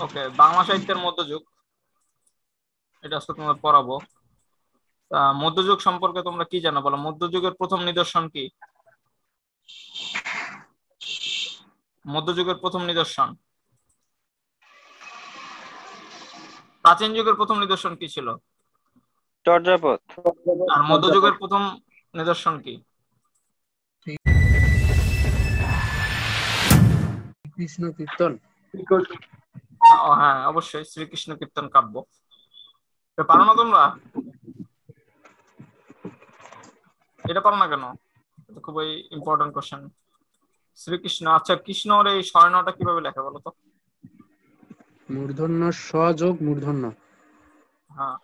ওকে, বাংলা সাহিত্যের মধ্যযুগ, এটা আজকে তোমরা পড়াবো। মধ্যযুগ সম্পর্কে তোমরা কি জানো বলো? মধ্যযুগের প্রথম নিদর্শন কি? মধ্যযুগের প্রথম নিদর্শন, প্রাচীন যুগের প্রথম নিদর্শন কি ছিল? চর্যাপদ। আর মধ্যযুগের প্রথম নিদর্শন কি? কৃষ্ণ কীর্তন। হ্যাঁ, অবশ্যই শ্রীকৃষ্ণ কীর্তন কাব্য। এটা পারো না তোমরা? এটা পারো না কেন? এটা খুবই ইম্পর্টেন্ট কোশ্চেন। শ্রীকৃষ্ণ, আচ্ছা কৃষ্ণর এই স্বর্ণটা কিভাবে লেখা বলো তো? মূর্ধন্য স যোগ মূর্ধন্য। হ্যাঁ,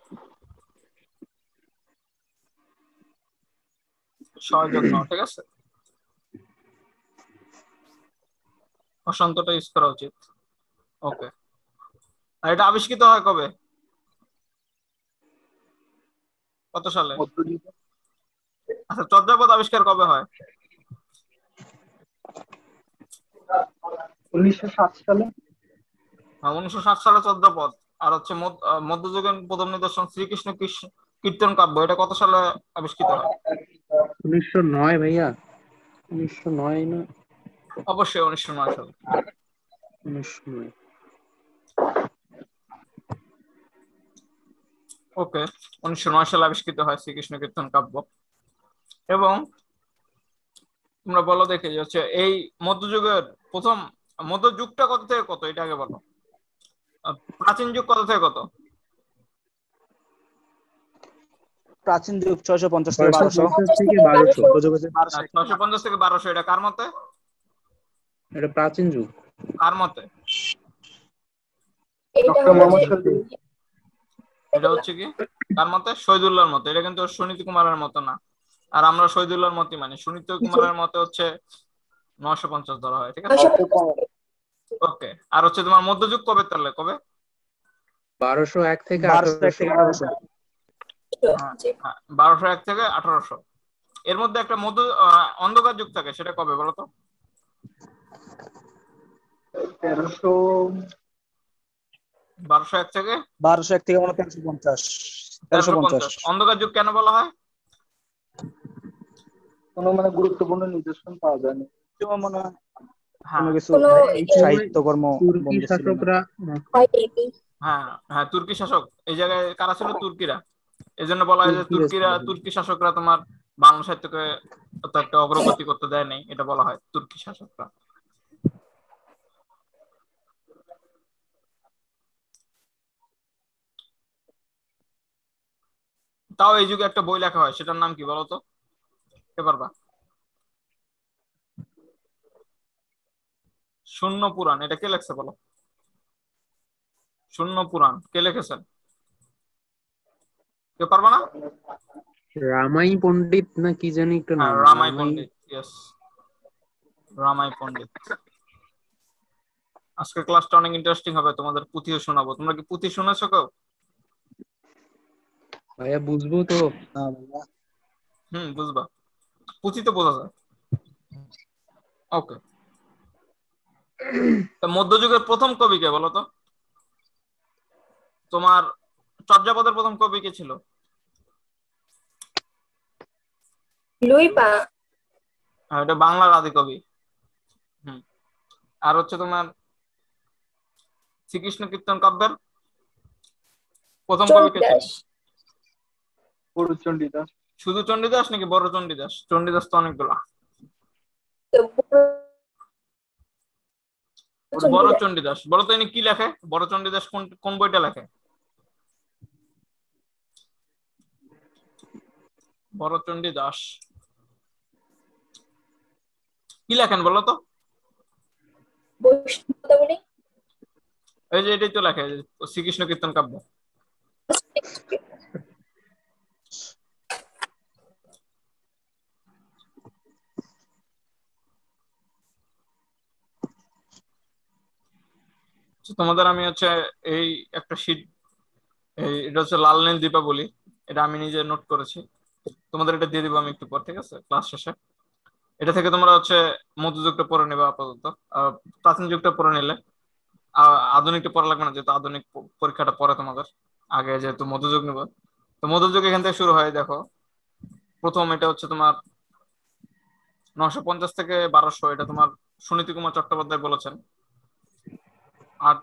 সহযোগ নাও, ঠিক আছে, অসন্তটা ইউজ করা উচিত। ওকে, আর এটা আবিষ্কৃত হয় কবে, কত সালে? আচ্ছা, চর্যাপদ আবিষ্কার কবে হয়? 1907 সালে। 1907 সালে চর্যাপদ। আর হচ্ছে মধ্যযুগের প্রথম নিদর্শন শ্রীকৃষ্ণ কীর্তন কাব্য, এটা কত সালে আবিষ্কৃত হয়? 1909 ভাইয়া, 1909 না? অবশ্যই 1909 সালে। 1909। ওকে, 1909 সালে আবিষ্কৃত হয় শ্রীকৃষ্ণ কীর্তন কাব্য। এবং তোমরা বলো দেখে যে হচ্ছে এই মধ্যযুগের প্রথম, মধ্যযুগটা কত থেকে কত এটা আগে বলো। প্রাচীন যুগ কত থেকে কত? প্রাচীন যুগ 650 থেকে 1200। 650 থেকে 1200। 650 থেকে 1200, এটা কার মতে? এটা প্রাচীন যুগ। কার মতে? এটা হচ্ছে কি কার মতে? শহীদুল্লাহর মতে। এটা কিন্তু সুনীতি কুমারের মতো না। আর আমরা শহীদুল্লাহর মতে মানে, সুনীতি কুমারের মতে হচ্ছে 950 ধরা হয়, ঠিক আছে। ওকে, আর হচ্ছে তোমার মধ্যযুগ কবে, তাহলে কবে? 1201 থেকে 1201 থেকে 1800। 1201 থেকে 1800। এর মধ্যে একটা অন্ধকার যুগ থাকে, সেটা কবে বলো তো? 1201 থেকে 1350। 1350। অন্ধকার যুগ কেন বলা হয়? কোনো গুরুত্বপূর্ণ নিদর্শন পাওয়া যায়নি। মনে হয় হ্যাঁ, কোনো কিছু সাহিত্যকর্ম তুর্কি শাসকরা। হ্যাঁ হ্যাঁ, তুর্কি শাসক। এই জায়গায় কারা ছিল? তুর্কিরা। এই জন্য বলা হয় যে তুর্কি শাসকরা তোমার বাংলা সাহিত্যকে অত একটা অগ্রগতি করতে দেয় নাই, এটা বলা হয় তুর্কি শাসকরা। তাও এই যুগে একটা বই লেখা হয়, সেটার নাম কি বলতো? কে পারবা? শূন্য পুরাণ। এটা কে লেখছে বলো? শূন্য পুরাণ কে লিখেছেন? কে পারবা না? রামাই পণ্ডিত না কি জানি একটা নাম। রামাই পণ্ডিত, ইয়েস, রামাই পণ্ডিত। আজকের ক্লাসটা অনেক ইন্টারেস্টিং হবে, তোমাদের পুঁথিও শোনাবো। তোমরা কি পুঁথি শুনেছো কেউ? ভাইয়া বুঝবো তো। বুঝবা, পুঁথি তো বোঝা যায়। ওকে, মধ্যযুগের প্রথম কবি কে বলো তো? তোমার চর্যাপদের প্রথম কবি কে ছিল? এটা বাংলার আদি কবি। আর হচ্ছে তোমার শ্রীকৃষ্ণ কীর্তন কাব্যের প্রথম কবি কে ছিল? বড় চণ্ডীদাস। শুধু চণ্ডীদাস নাকি বড় চণ্ডীদাস? চণ্ডীদাস তো অনেকগুলা। বড় চণ্ডীদাস। বলো তো ইনি কি লেখে? বড় চণ্ডীদাস কোন কোন বইটা লেখে? বড় চণ্ডীদাস কি লেখেন বলো তো? এই যে এটাই তো লেখে, শ্রীকৃষ্ণ কীর্তন কাব্য। তোমাদের আমি হচ্ছে এই একটা শীট, এটা হচ্ছে লাল নীল দীপাবলি, এটা আমি নিজে নোট করেছি। তোমাদের এটা দিয়ে দিবো আমি একটু পর, ঠিক আছে, ক্লাস শেষে। এটা থেকে তোমরা হচ্ছে মধ্যযুগটা পড়ে নেবে আপাতত, প্রাচীন যুগটা পড়ে নিলে। আধুনিকটা পড়া লাগবে না, যেহেতু আধুনিক পরীক্ষাটা পরে তোমাদের, আগে যেহেতু মধ্যযুগ নেব। তো মধ্যযুগ এখান থেকে শুরু হয়। দেখো প্রথম এটা হচ্ছে তোমার 950 থেকে 1200, এটা তোমার সুনীতি কুমার চট্টোপাধ্যায় বলেছেন। আর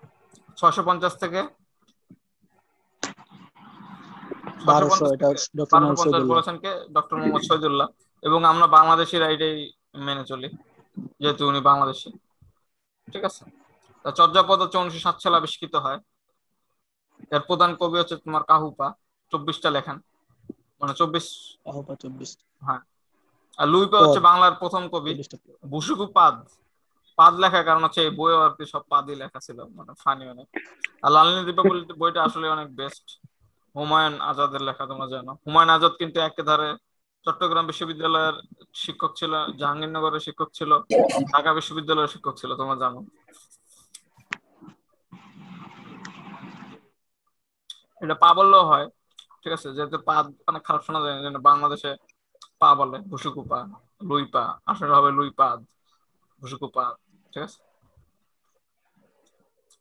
650 থেকে 1200 650 এটা থেকে ডক্টর মোহাম্মদ 1250 শহীদুল্লাহ। বলেছেন কে? ডক্টর মোহাম্মদ শহীদুল্লাহ। এবং আমরা বাংলাদেশিরা এটাই মেনে চলি, যেহেতু উনি বাংলাদেশী। ঠিক আছে। তা চর্যাপদ হচ্ছে 1907 সালে আবিষ্কৃত হয়। এর প্রধান কবি হচ্ছে তোমার কাহুপা, 24টা লেখেন, মানে 24। আহপা 24 হ্যাঁ। আর লুইপা হচ্ছে পদ, বাংলার প্রথম কবি। 24টা পদ। বুসুকু পাদ, পাদ লেখার কারণ হচ্ছে এই বইও আর কি সব পাদই লেখা ছিল, মানে ফানি অনেক। আর লালনী দীপাবলি বইটা আসলে অনেক বেস্ট। হুমায়ুন আজাদের লেখা, তোমরা জানো হুমায়ুন আজাদ কিন্তু একেধারে চট্টগ্রাম বিশ্ববিদ্যালয়ের শিক্ষক ছিল, জাহাঙ্গীরনগরের শিক্ষক ছিল, ঢাকা বিশ্ববিদ্যালয়ের শিক্ষক ছিল, তোমরা জানো। এটা পা বললেও হয়, ঠিক আছে, যেহেতু পা মানে খারাপ শোনা যায়, এই জন্য বাংলাদেশে পা বলে, ভুসুকু পা, লুই পা, আসলে হবে লুই পাদ, ভুসুকু পা। ঠিক আছে।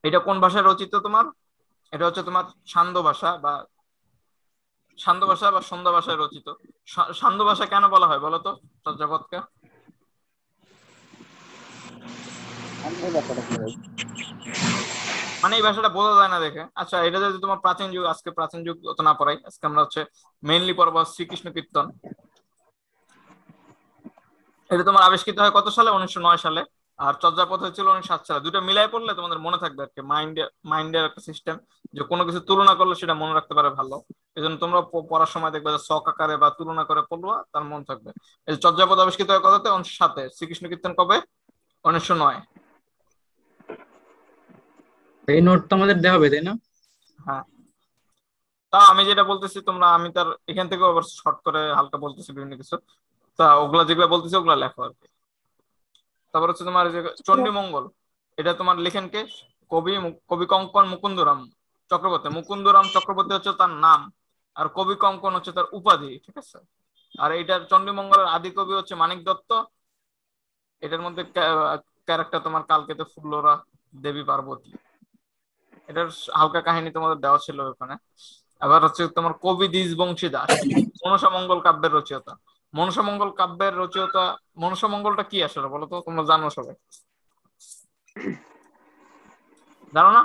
এটা কোন ভাষায় রচিত তোমার? এটা হচ্ছে তোমার সান্ধ্য ভাষা বা সন্ধ্যা ভাষায় রচিত। সান্ধ্য ভাষা কেন বলা হয় বলো তো চর্যাপদকে? সান্ধ্য ব্যাপারটা কি ভাই? মানে এই ভাষাটা বোঝা যায় না দেখে। আচ্ছা, এটা যদি তোমার প্রাচীন যুগ, আজকে প্রাচীন যুগ অত না পড়াই, আজকে আমরা হচ্ছে মেইনলি পড়বো শ্রীকৃষ্ণ কীর্তন। এটা তোমার আবিষ্কৃত হয় কত সালে? 1909 সালে। আর চর্যাপদ হয়েছিল 1907 সালে। দুটো মিলাই পড়লে তোমাদের মনে থাকবে আর কি, মাইন্ডের একটা সিস্টেম, যে কোনো কিছু তুলনা করলে সেটা মনে রাখতে পারে ভালো। এই জন্য তোমরা পড়ার সময় দেখবে যে ছক আকারে বা তুলনা করে পড়বা, তার মনে থাকবে। এই যে চর্যাপদ আবিষ্কৃত হয় কততে? 1907-এ। শ্রীকৃষ্ণ কীর্তন কবে? 1909। এই নোট তো আমাদের দেওয়া হবে, তাই না? হ্যাঁ। তা আমি যেটা বলতেছি তোমরা, আমি তার এখান থেকে আবার শর্ট করে হালকা বলতেছি বিভিন্ন কিছু। তা ওগুলা যেগুলা বলতেছি ওগুলা লেখো আর কি। তারপর হচ্ছে তোমার যে চণ্ডীমঙ্গল, এটা তোমার লেখেন কে? কবি কঙ্কন মুকুন্দরাম চক্রবর্তী। মুকুন্দরাম চক্রবর্তী হচ্ছে তার নাম, আর কবি কঙ্কন হচ্ছে তার উপাধি। ঠিক আছে। আর এইটার চণ্ডীমঙ্গলের আদি কবি হচ্ছে মানিক দত্ত। এটার মধ্যে ক্যারেক্টার তোমার কালকেতে ফুল্লরা, দেবী পার্বতী। এটার হালকা কাহিনী তোমাদের দেওয়া ছিল ওখানে। আবার হচ্ছে তোমার কবি দ্বিজবংশী দাস, মনসামঙ্গল কাব্যের রচয়িতা। মনসামঙ্গল কাব্যের রচয়িতা। মনসামঙ্গলটা কি আসলে বলো তো? তোমরা জানো সবাই? জানো না?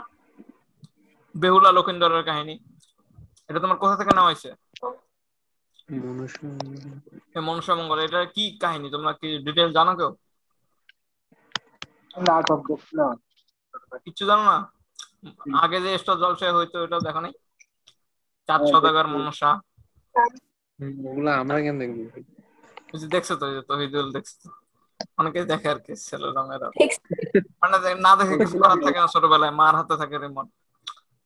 বেহুলা লক্ষিন্দরের কাহিনী। এটা তোমার কোথা থেকে নেওয়া হয়েছে? এই মনসামঙ্গল, এটা কি কাহিনী? তোমরা কি ডিটেল জানো কেউ? নাটক না। কিচ্ছু জানো না? আগে যে স্টার জলসায় হইতো এটাও দেখো নাই? চাঁদ হ্যাঁ, সওদাগর, দেখছি। মনসা। ওগুলা আমরা কেন দেখবো? দেখছো তো? এই যে তহিদুল দেখছো তো? অনেকে দেখে আর কি, ছেলেরা মেয়েরা। মানে না দেখে কিছু দেখছিলাম করার তো। থাকে না, ছোটবেলায় মার হাতে থাকে রিমোট।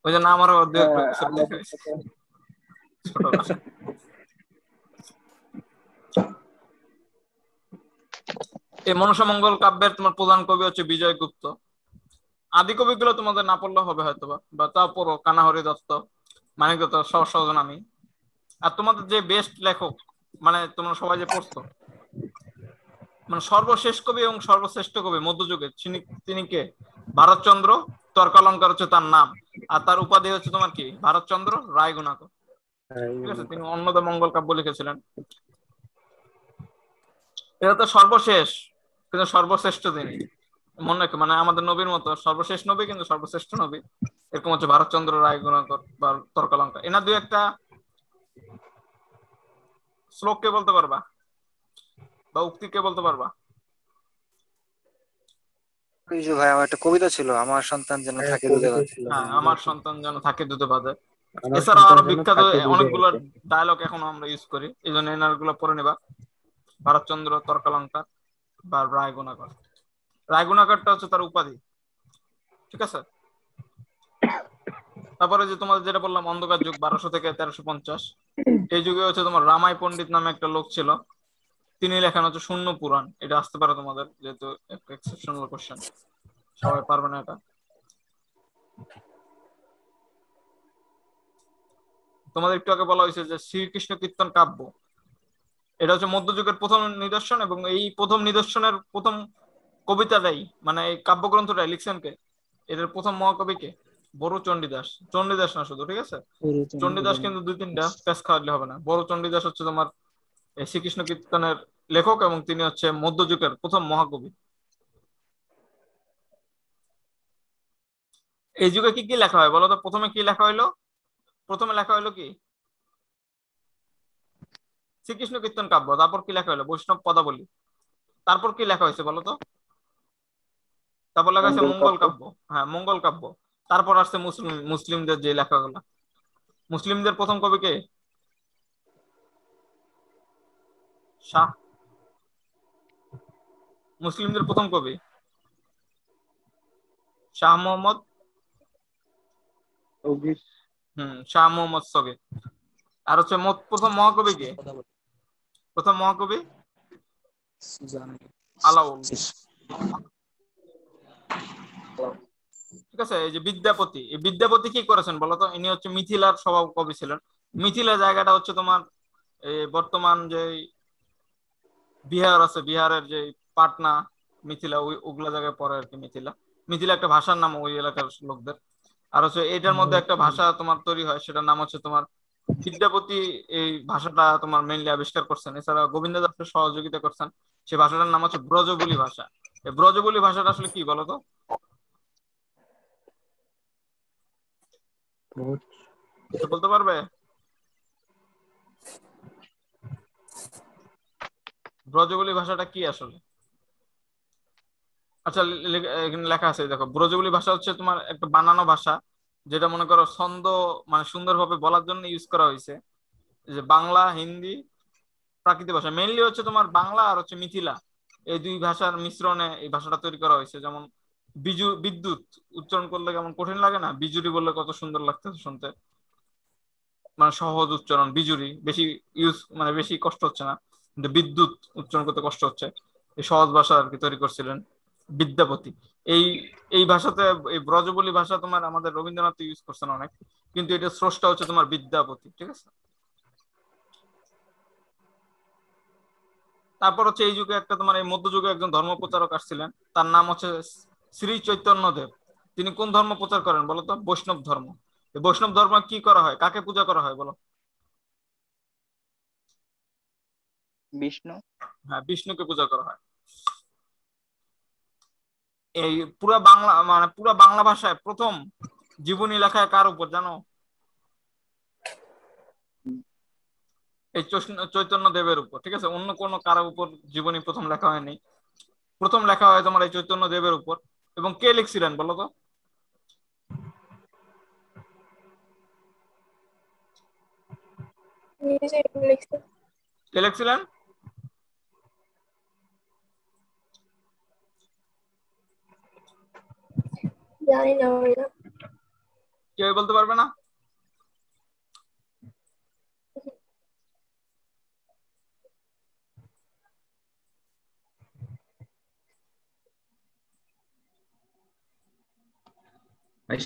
ওই জন্য আমারও দু একটা হ্যাঁ, episode আমাদের দেখা হয়েছে সাথে ছোটবেলায়। এই মনসামঙ্গল কাব্যের তোমার প্রধান কবি হচ্ছে বিজয় গুপ্ত। আদি কবিগুলো তোমাদের না পড়লেও হবে হয়তো, বা তা পড়ো, কানাহরি দত্ত, মানিক দত্ত, সহস্রনামী। আর তোমাদের যে বেস্ট লেখক, মানে তোমরা সবাই যে পড়ছো, মানে সর্বশেষ কবি এবং সর্বশ্রেষ্ঠ কবি মধ্যযুগের, তিনি তিনি কে? ভারতচন্দ্র তর্কালঙ্কার হচ্ছে তার নাম। আর তার উপাধি হচ্ছে তোমার কি? ভারতচন্দ্র রায়গুণাকর। ঠিক আছে। তিনি অন্নদা মঙ্গল কাব্য লিখেছিলেন। এটা তো সর্বশেষ, কিন্তু সর্বশ্রেষ্ঠ তিনি। মনে রাখো, মানে আমাদের নবীর মতো সর্বশেষ নবী কিন্তু সর্বশ্রেষ্ঠ নবী, এরকম হচ্ছে ভারতচন্দ্র রায়গুণাকর বা তর্কালঙ্কার। এনা দুই একটা শ্লোক কে বলতে পারবা, বা উক্তি কে বলতে পারবা? ওই যে ভাই, আমার একটা কবিতা ছিল, আমার সন্তান যেন হ্যাঁ, থাকে দুধে কবিতা ভাতে। ছিল, হ্যাঁ, মনে আমার আছে। সন্তান যেন থাকে দুধে ভাতে। আমার এছাড়াও সন্তান আরো যেন বিখ্যাত থাকে দুধে অনেকগুলো ভাতে। ডায়লগ এখনো আমরা ইউজ করি, এই জন্য এনার গুলো পড়ে নিবা। ভারতচন্দ্র তর্কালঙ্কার বা রায়গুণাকর। রায়গুণাকরটা হচ্ছে তার উপাধি। ঠিক আছে। তারপরে যে তোমাদের যেটা বললাম অন্ধকার যুগ, 1200 থেকে 1350, এই যুগে হচ্ছে তোমার রামাই পণ্ডিত নামে একটা লোক ছিল। তিনি লেখেন হচ্ছে শূন্য পুরাণ। এটা আসতে পারে তোমাদের, যেহেতু একটা এক্সেপশনাল কোশ্চেন, সবাই পারবে না এটা। তোমাদের একটু আগে বলা হয়েছে যে শ্রীকৃষ্ণ কীর্তন কাব্য, এটা হচ্ছে মধ্যযুগের প্রথম নিদর্শন, এবং এই প্রথম নিদর্শনের প্রথম কবিতাটাই, মানে এই কাব্যগ্রন্থটাই লিখছেন কে? এদের প্রথম মহাকবি কে? বড় চণ্ডীদাস। চণ্ডীদাস না শুধু, ঠিক আছে, চণ্ডীদাস কিন্তু দুই তিনটা পেশ খাওয়ালে হবে না। বড় চণ্ডীদাস হচ্ছে তোমার এই শ্রীকৃষ্ণ কীর্তনের লেখক এবং তিনি হচ্ছে মধ্যযুগের প্রথম মহাকবি। এই যুগে কি কি লেখা হয় বলো তো? প্রথমে কি লেখা হইলো? প্রথমে লেখা হইলো কি? শ্রীকৃষ্ণ কীর্তন কাব্য। তারপর কি লেখা হলো? বৈষ্ণব পদাবলী। তারপর কি লেখা হয়েছে বলো তো? তারপর লেখা হয়েছে মঙ্গল কাব্য। হ্যাঁ, মঙ্গল কাব্য। তারপর আসছে মুসলিমদের যে লেখাগুলো। মুসলিমদের প্রথম কবি কে? শাহ। মুসলিমদের প্রথম কবি শাহ মোহাম্মদ। শাহ মোহাম্মদ সগীর। আর হচ্ছে প্রথম মহাকবি কে? প্রথম মহাকবি আলাউল। ঠিক আছে। এই যে বিদ্যাপতি, এই বিদ্যাপতি কি করেছেন বলতো? ইনি হচ্ছে মিথিলার স্বভাব কবি ছিলেন। মিথিলা জায়গাটা হচ্ছে তোমার বর্তমান যে বিহার আছে, বিহারের যে পাটনা, মিথিলা, ওগুলা জায়গায় পড়ে আর কি। মিথিলা, মিথিলা একটা ভাষার নাম ওই এলাকার লোকদের। আর হচ্ছে এটার মধ্যে একটা ভাষা তোমার তৈরি হয়, সেটার নাম হচ্ছে তোমার বিদ্যাপতি। এই ভাষাটা তোমার মেইনলি আবিষ্কার করছেন। এছাড়া গোবিন্দ দাসের সহযোগিতা করছেন। সেই ভাষাটার নাম হচ্ছে ব্রজবুলি ভাষা। এই ব্রজবুলি ভাষাটা আসলে কি বলতো? বলতে পারবে? ব্রজবুলি ভাষাটা কি আসলে? আচ্ছা, এখানে লেখা আছে, দেখো, ব্রজবুলি ভাষা হচ্ছে তোমার একটা বানানো ভাষা, যেটা মনে করো ছন্দ মানে সুন্দরভাবে বলার জন্য ইউজ করা হয়েছে। যে বাংলা, হিন্দি, প্রাকৃতিক ভাষা, মেইনলি হচ্ছে তোমার বাংলা আর হচ্ছে মিথিলা, এই দুই ভাষার মিশ্রণে এই ভাষাটা তৈরি করা হয়েছে। যেমন বিদ্যুৎ উচ্চারণ করলে কেমন কঠিন লাগে না? বিজুরি বললে কত সুন্দর লাগতেছে শুনতে, মানে সহজ উচ্চারণ। বিজুরি বেশি ইউজ, মানে বেশি কষ্ট হচ্ছে না, কিন্তু বিদ্যুৎ উচ্চারণ করতে কষ্ট হচ্ছে। এই সহজ ভাষা আর কি তৈরি করছিলেন বিদ্যাপতি। এই এই ভাষাতে, এই ব্রজবুলি ভাষা তোমার আমাদের রবীন্দ্রনাথ ইউজ করছেন অনেক, কিন্তু এটা স্রষ্টা হচ্ছে তোমার বিদ্যাপতি। ঠিক আছে। তারপর হচ্ছে এই যুগে একটা তোমার এই মধ্যযুগে একজন ধর্ম প্রচারক আসছিলেন, তার নাম হচ্ছে শ্রী চৈতন্য দেব। তিনি কোন ধর্ম প্রচার করেন বলতো? বৈষ্ণব ধর্ম। এই বৈষ্ণব ধর্ম কি করা হয়, কাকে পূজা করা হয় বলো? বিষ্ণু। হ্যাঁ, বিষ্ণুকে পূজা করা হয়। এই পুরা বাংলা, মানে পুরা বাংলা ভাষায় প্রথম জীবনী লেখায় কার উপর জানো? এই চৈতন্য দেবের উপর। ঠিক আছে, অন্য কোনো কারো উপর জীবনী প্রথম লেখা হয়নি। প্রথম লেখা হয় তোমার এই চৈতন্য দেবের উপর। এবং কে লিখছিলেন বলো তো? কে লিখছিলেন? জানি না ভাইয়া। কেউ বলতে পারবে না?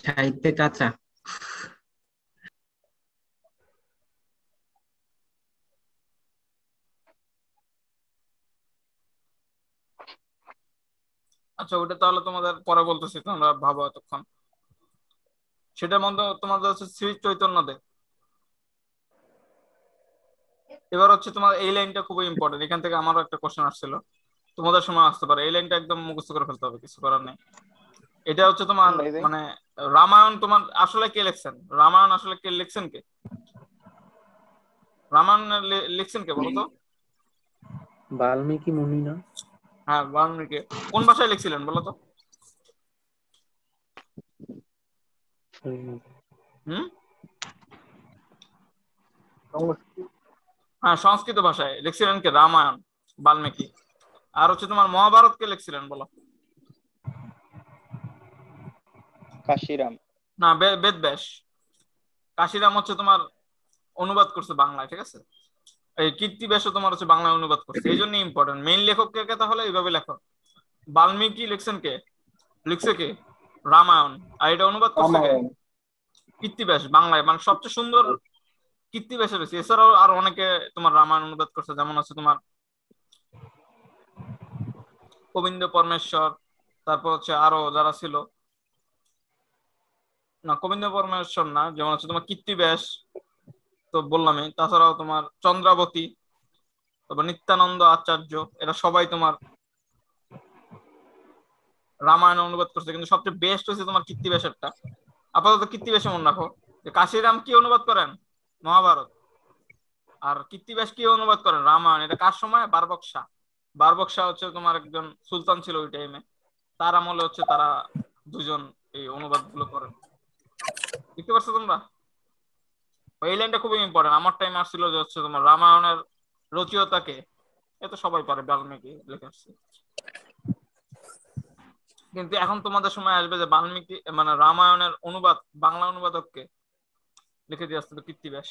সাহিত্যে কাঁচা। আচ্ছা, ওটা তাহলে তোমাদের পরে বলতেছি, তোমরা ভাবো এতক্ষণ। সেটার মধ্যে তোমাদের হচ্ছে শ্রী চৈতন্য দেব। এবার হচ্ছে তোমার এই লাইনটা খুবই ইম্পর্টেন্ট, এখান থেকে আমারও একটা কোশ্চেন আসছিল, তোমাদের সময় আসতে পারে। এই লাইনটা একদম মুখস্থ করে ফেলতে হবে, কিছু করার নেই। এটা হচ্ছে তোমার মানে রামায়ণ তোমার আসলে কে লিখছেন? রামায়ণ আসলে কে লিখছেন? কে রামায়ণ লিখছেন কে বলতো? বাল্মীকি মুনি না? হ্যাঁ, বাল্মীকি। কোন ভাষায় লিখছিলেন বলতো? হুম, হ্যাঁ, সংস্কৃত ভাষায় লিখছিলেন কে? রামায়ণ, বাল্মীকি। আর হচ্ছে তোমার মহাভারত কে লিখছিলেন বলো? কাশিরাম। না, বেদব্যাস। কাশিরাম হচ্ছে তোমার অনুবাদ করছে বাংলায়। ঠিক আছে। এই কীর্তিব্যাসও তোমার হচ্ছে বাংলায় অনুবাদ করছে। এই জন্য ইম্পর্টেন্ট। মেইন লেখক কে তাহলে এইভাবে লেখো। বাল্মীকি লিখছেন কে? লিখছে কে? রামায়ণ। আর এটা অনুবাদ করছে কে? কীর্তিব্যাস। বাংলায় মানে সবচেয়ে সুন্দর কীর্তিব্যাসের বেশি। এছাড়াও আর অনেকে তোমার রামায়ণ অনুবাদ করছে, যেমন হচ্ছে তোমার গোবিন্দ পরমেশ্বর, তারপর হচ্ছে আরো যারা ছিল, না, গোবিন্দ পরমেশ্বর না, যেমন হচ্ছে তোমার কীর্তিব্যাস তো বললামই, তাছাড়াও তোমার চন্দ্রাবতী, তারপর নিত্যানন্দ আচার্য, এরা সবাই তোমার রামায়ণ অনুবাদ করছে, কিন্তু সবচেয়ে বেস্ট হচ্ছে তোমার কীর্তিব্যাসেরটা। আপাতত কীর্তিব্যাসে মনে রাখো যে কাশিরাম কি অনুবাদ করেন? মহাভারত। আর কীর্তিব্যাস কি অনুবাদ করেন? রামায়ণ। এটা কার সময়? বার্বক শাহ। বার্বক শাহ হচ্ছে তোমার একজন সুলতান ছিল ওই টাইমে, তার আমলে হচ্ছে তারা দুজন এই অনুবাদ গুলো করেন। বুঝতে পারছো তোমরা? এই লাইনটা খুবই ইম্পর্টেন্ট। আমার টাইম আসছিল যে হচ্ছে তোমার রামায়ণের রচয়িতাকে, এ তো সবাই পারে, বাল্মীকি লিখেছে। কিন্তু এখন তোমাদের সময় আসবে যে বাল্মীকি মানে রামায়ণের অনুবাদ বাংলা অনুবাদককে লিখে দিয়ে আসছিল কীর্তিব্যাস।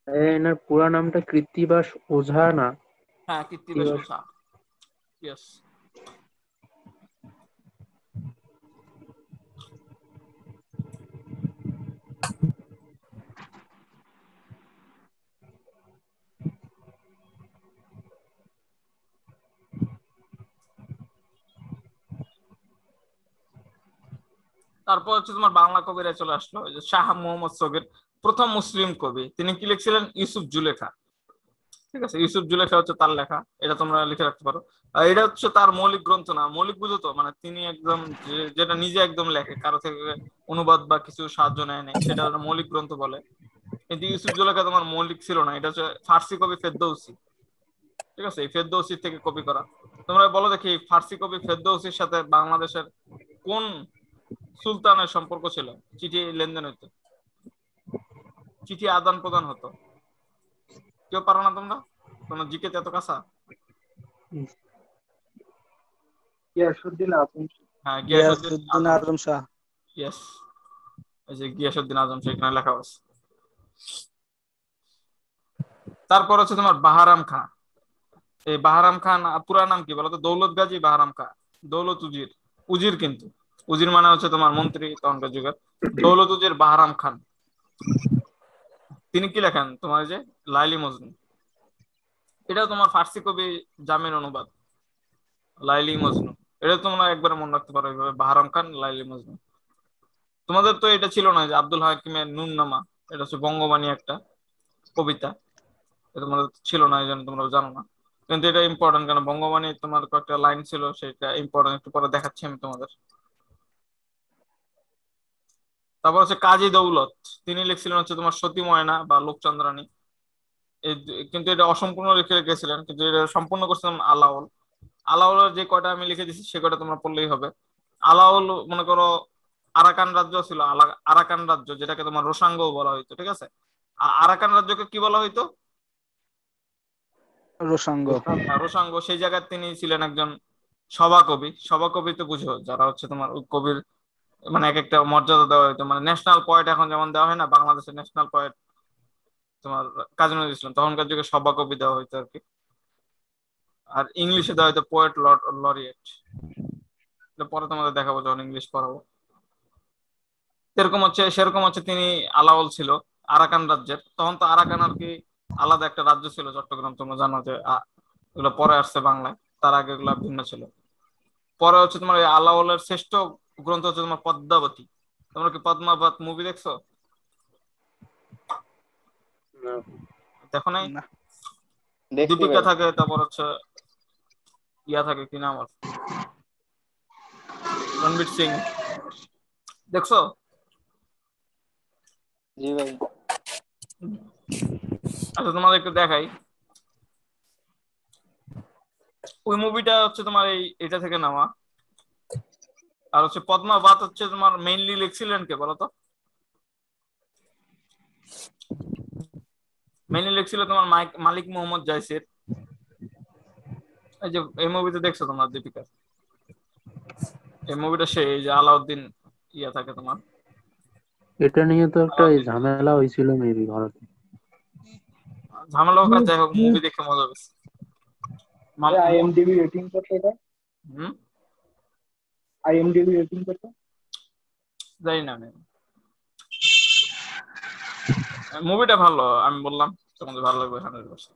এনার পুরা নামটা কৃত্তিবাস ওঝা না? হ্যাঁ, কীর্তিব্যাস কৃত্তিবাস। ওঝা। ইয়েস। তারপর হচ্ছে তোমার বাংলা কবিরা চলে আসলো, ওই যে শাহ মোহাম্মদ শোকের প্রথম মুসলিম কবি, তিনি কি লিখছিলেন? ইউসুফ জুলেখা। ঠিক আছে, ইউসুফ জুলেখা হচ্ছে তার লেখা, এটা তোমরা লিখে রাখতে পারো। আর এটা হচ্ছে তার মৌলিক গ্রন্থ না, মৌলিক বুঝো তো, মানে তিনি একদম যেটা নিজে একদম লেখে, কারো থেকে অনুবাদ বা কিছু সাহায্য নেয় নাই, সেটা মৌলিক গ্রন্থ বলে। কিন্তু ইউসুফ জুলেখা তোমার মৌলিক ছিল না, এটা হচ্ছে ফার্সি কবি ফেরদৌসি। ঠিক আছে, এই ফেরদৌসি থেকে কপি করা। তোমরা বলো দেখি, ফার্সি কবি ফেরদৌসির সাথে বাংলাদেশের কোন সুলতানের সম্পর্ক ছিল? চিঠি লেনদেন হইতো, চিঠি আদান প্রদান হতো। কেউ পারো না তোমরা? তোমরা জিকে এত কাঁচা? গিয়াসউদ্দিন আজম। হ্যাঁ, গিয়াসউদ্দিন গিয়াসউদ্দিন আজম। আজম শাহ। ইয়েস, এই যে গিয়াসউদ্দিন আজম সেখানে লেখা আছে। তারপর হচ্ছে তোমার বাহারাম খান। এই বাহারাম খান পুরা নাম কি বলতো? দৌলত গাজী বাহারাম খান, দৌলত উজির। উজির কিন্তু, উজির মানে হচ্ছে তোমার মন্ত্রী তখনকার যুগের। দৌলত উজির বাহারাম খান, তিনি কি লেখেন? তোমার এই যে লাইলি মজনু, এটা তোমার ফার্সি কবি জামির অনুবাদ, লাইলি মজনু। এটা তোমরা একবারে মনে রাখতে পারো এইভাবে, বাহারাম খান, লাইলি মজনু। তোমাদের তো এটা ছিল না যে আব্দুল হাকিমের নুননামা, এটা হচ্ছে বঙ্গবাণী একটা কবিতা, এটা তোমাদের ছিল না, এই জন্য তোমরা জানো না। কিন্তু এটা ইম্পর্টেন্ট, কারণ বঙ্গবাণী তোমার কয়েকটা লাইন ছিল, সেটা ইম্পর্টেন্ট, একটু পরে দেখাচ্ছি আমি তোমাদের। তারপর হচ্ছে কাজী দৌলত, তিনি লিখছিলেন হচ্ছে তোমার সতী ময়না বা লোকচন্দ্রানী। কিন্তু এটা অসম্পূর্ণ লিখে রেখেছিলেন, কিন্তু এটা সম্পূর্ণ করছিলেন আলাওল। আলাওলের যে কয়টা আমি লিখে দিচ্ছি সে কয়টা তোমরা পড়লেই হবে। আলাওল মনে করো আরাকান রাজ্য ছিল, আরাকান রাজ্য, যেটাকে তোমার রোসাঙ্গ বলা হইতো। ঠিক আছে, আরাকান রাজ্যকে কি বলা হইতো? রোসাঙ্গ। রোসাঙ্গ। সেই জায়গায় তিনি ছিলেন একজন সভাকবি। সভাকবি তো বুঝো, যারা হচ্ছে তোমার কবির মানে এক একটা মর্যাদা দেওয়া হইতো, মানে ন্যাশনাল পয়েট এখন যেমন দেওয়া হয় না, বাংলাদেশের ন্যাশনাল পয়েট তোমার কাজী নজরুল ইসলাম, তখনকার যুগে সভাকবি দেওয়া হইতো আর কি। আর ইংলিশে দেওয়া হইতো পোয়েট লরিয়েট। পরে তোমাদের দেখাবো যখন ইংলিশ পড়াবো। সেরকম হচ্ছে তিনি আলাওল ছিল আরাকান রাজ্যের। তখন তো আরাকান আর কি আলাদা একটা রাজ্য ছিল, চট্টগ্রাম, তোমরা জানো যে এগুলো পরে আসছে বাংলায়, তার আগে এগুলো ভিন্ন ছিল। পরে হচ্ছে তোমার এই আলাওলের শ্রেষ্ঠ গ্রন্থ হচ্ছে তোমার পদ্মাবতী। তোমরা কি পদ্মাবত মুভি দেখছো? না। দেখো নাই? না। দীপিকা থাকে, তারপর হচ্ছে ইয়া থাকে, কি নাম আছে, রণবীর সিং। দেখছো? জি ভাই। আচ্ছা, তোমাদের একটু দেখাই। ওই মুভিটা হচ্ছে তোমার এটা থেকে নেওয়া। আর হচ্ছে পদ্মাবত হচ্ছে তোমার মেইনলি লিখছিলেন কে বলো তো? মেইনলি লিখছিল তোমার মালিক মোহাম্মদ জায়সির। এই যে এই মুভিতে দেখছো তোমরা দীপিকা, এই মুভিটা এই যে আলাউদ্দিন ইয়া থাকে তোমার। এটা নিয়ে তো একটা ঝামেলা হয়েছিল মেবি ভারতে। ঝামেলা হোক আর যাই হোক, মুভি দেখে মজা পেয়েছি। আইএমডিবি রেটিং কত এটা? আইএমডিবি রেটিং কত? জানি না আমি। মুভিটা ভালো, আমি বললাম তোমাদের ভালো লাগবে 100%।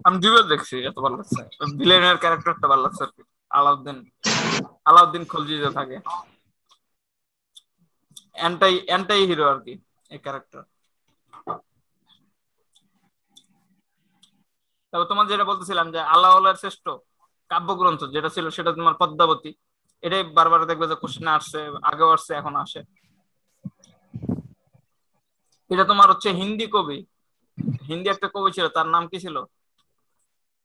আমি দুইবার দেখছি, এত ভালো লাগছে। ভিলেনের ক্যারেক্টারটা ভালো লাগছে আর কি, আলাউদ্দিন। আলাউদ্দিন খলজি যে থাকে। অ্যান্টাই হিরো আর কি এই ক্যারেক্টার। তবে তোমার যেটা বলতেছিলাম যে আল্লাহর শ্রেষ্ঠ কাব্যগ্রন্থ যেটা ছিল সেটা তোমার পদ্মাবতী। এটাই বারবার দেখবে যে কোশ্চেনে আসছে, আগেও আসছে, এখন আসে। এটা তোমার হচ্ছে হিন্দি কবি, হিন্দি একটা কবি ছিল, তার নাম কি ছিল?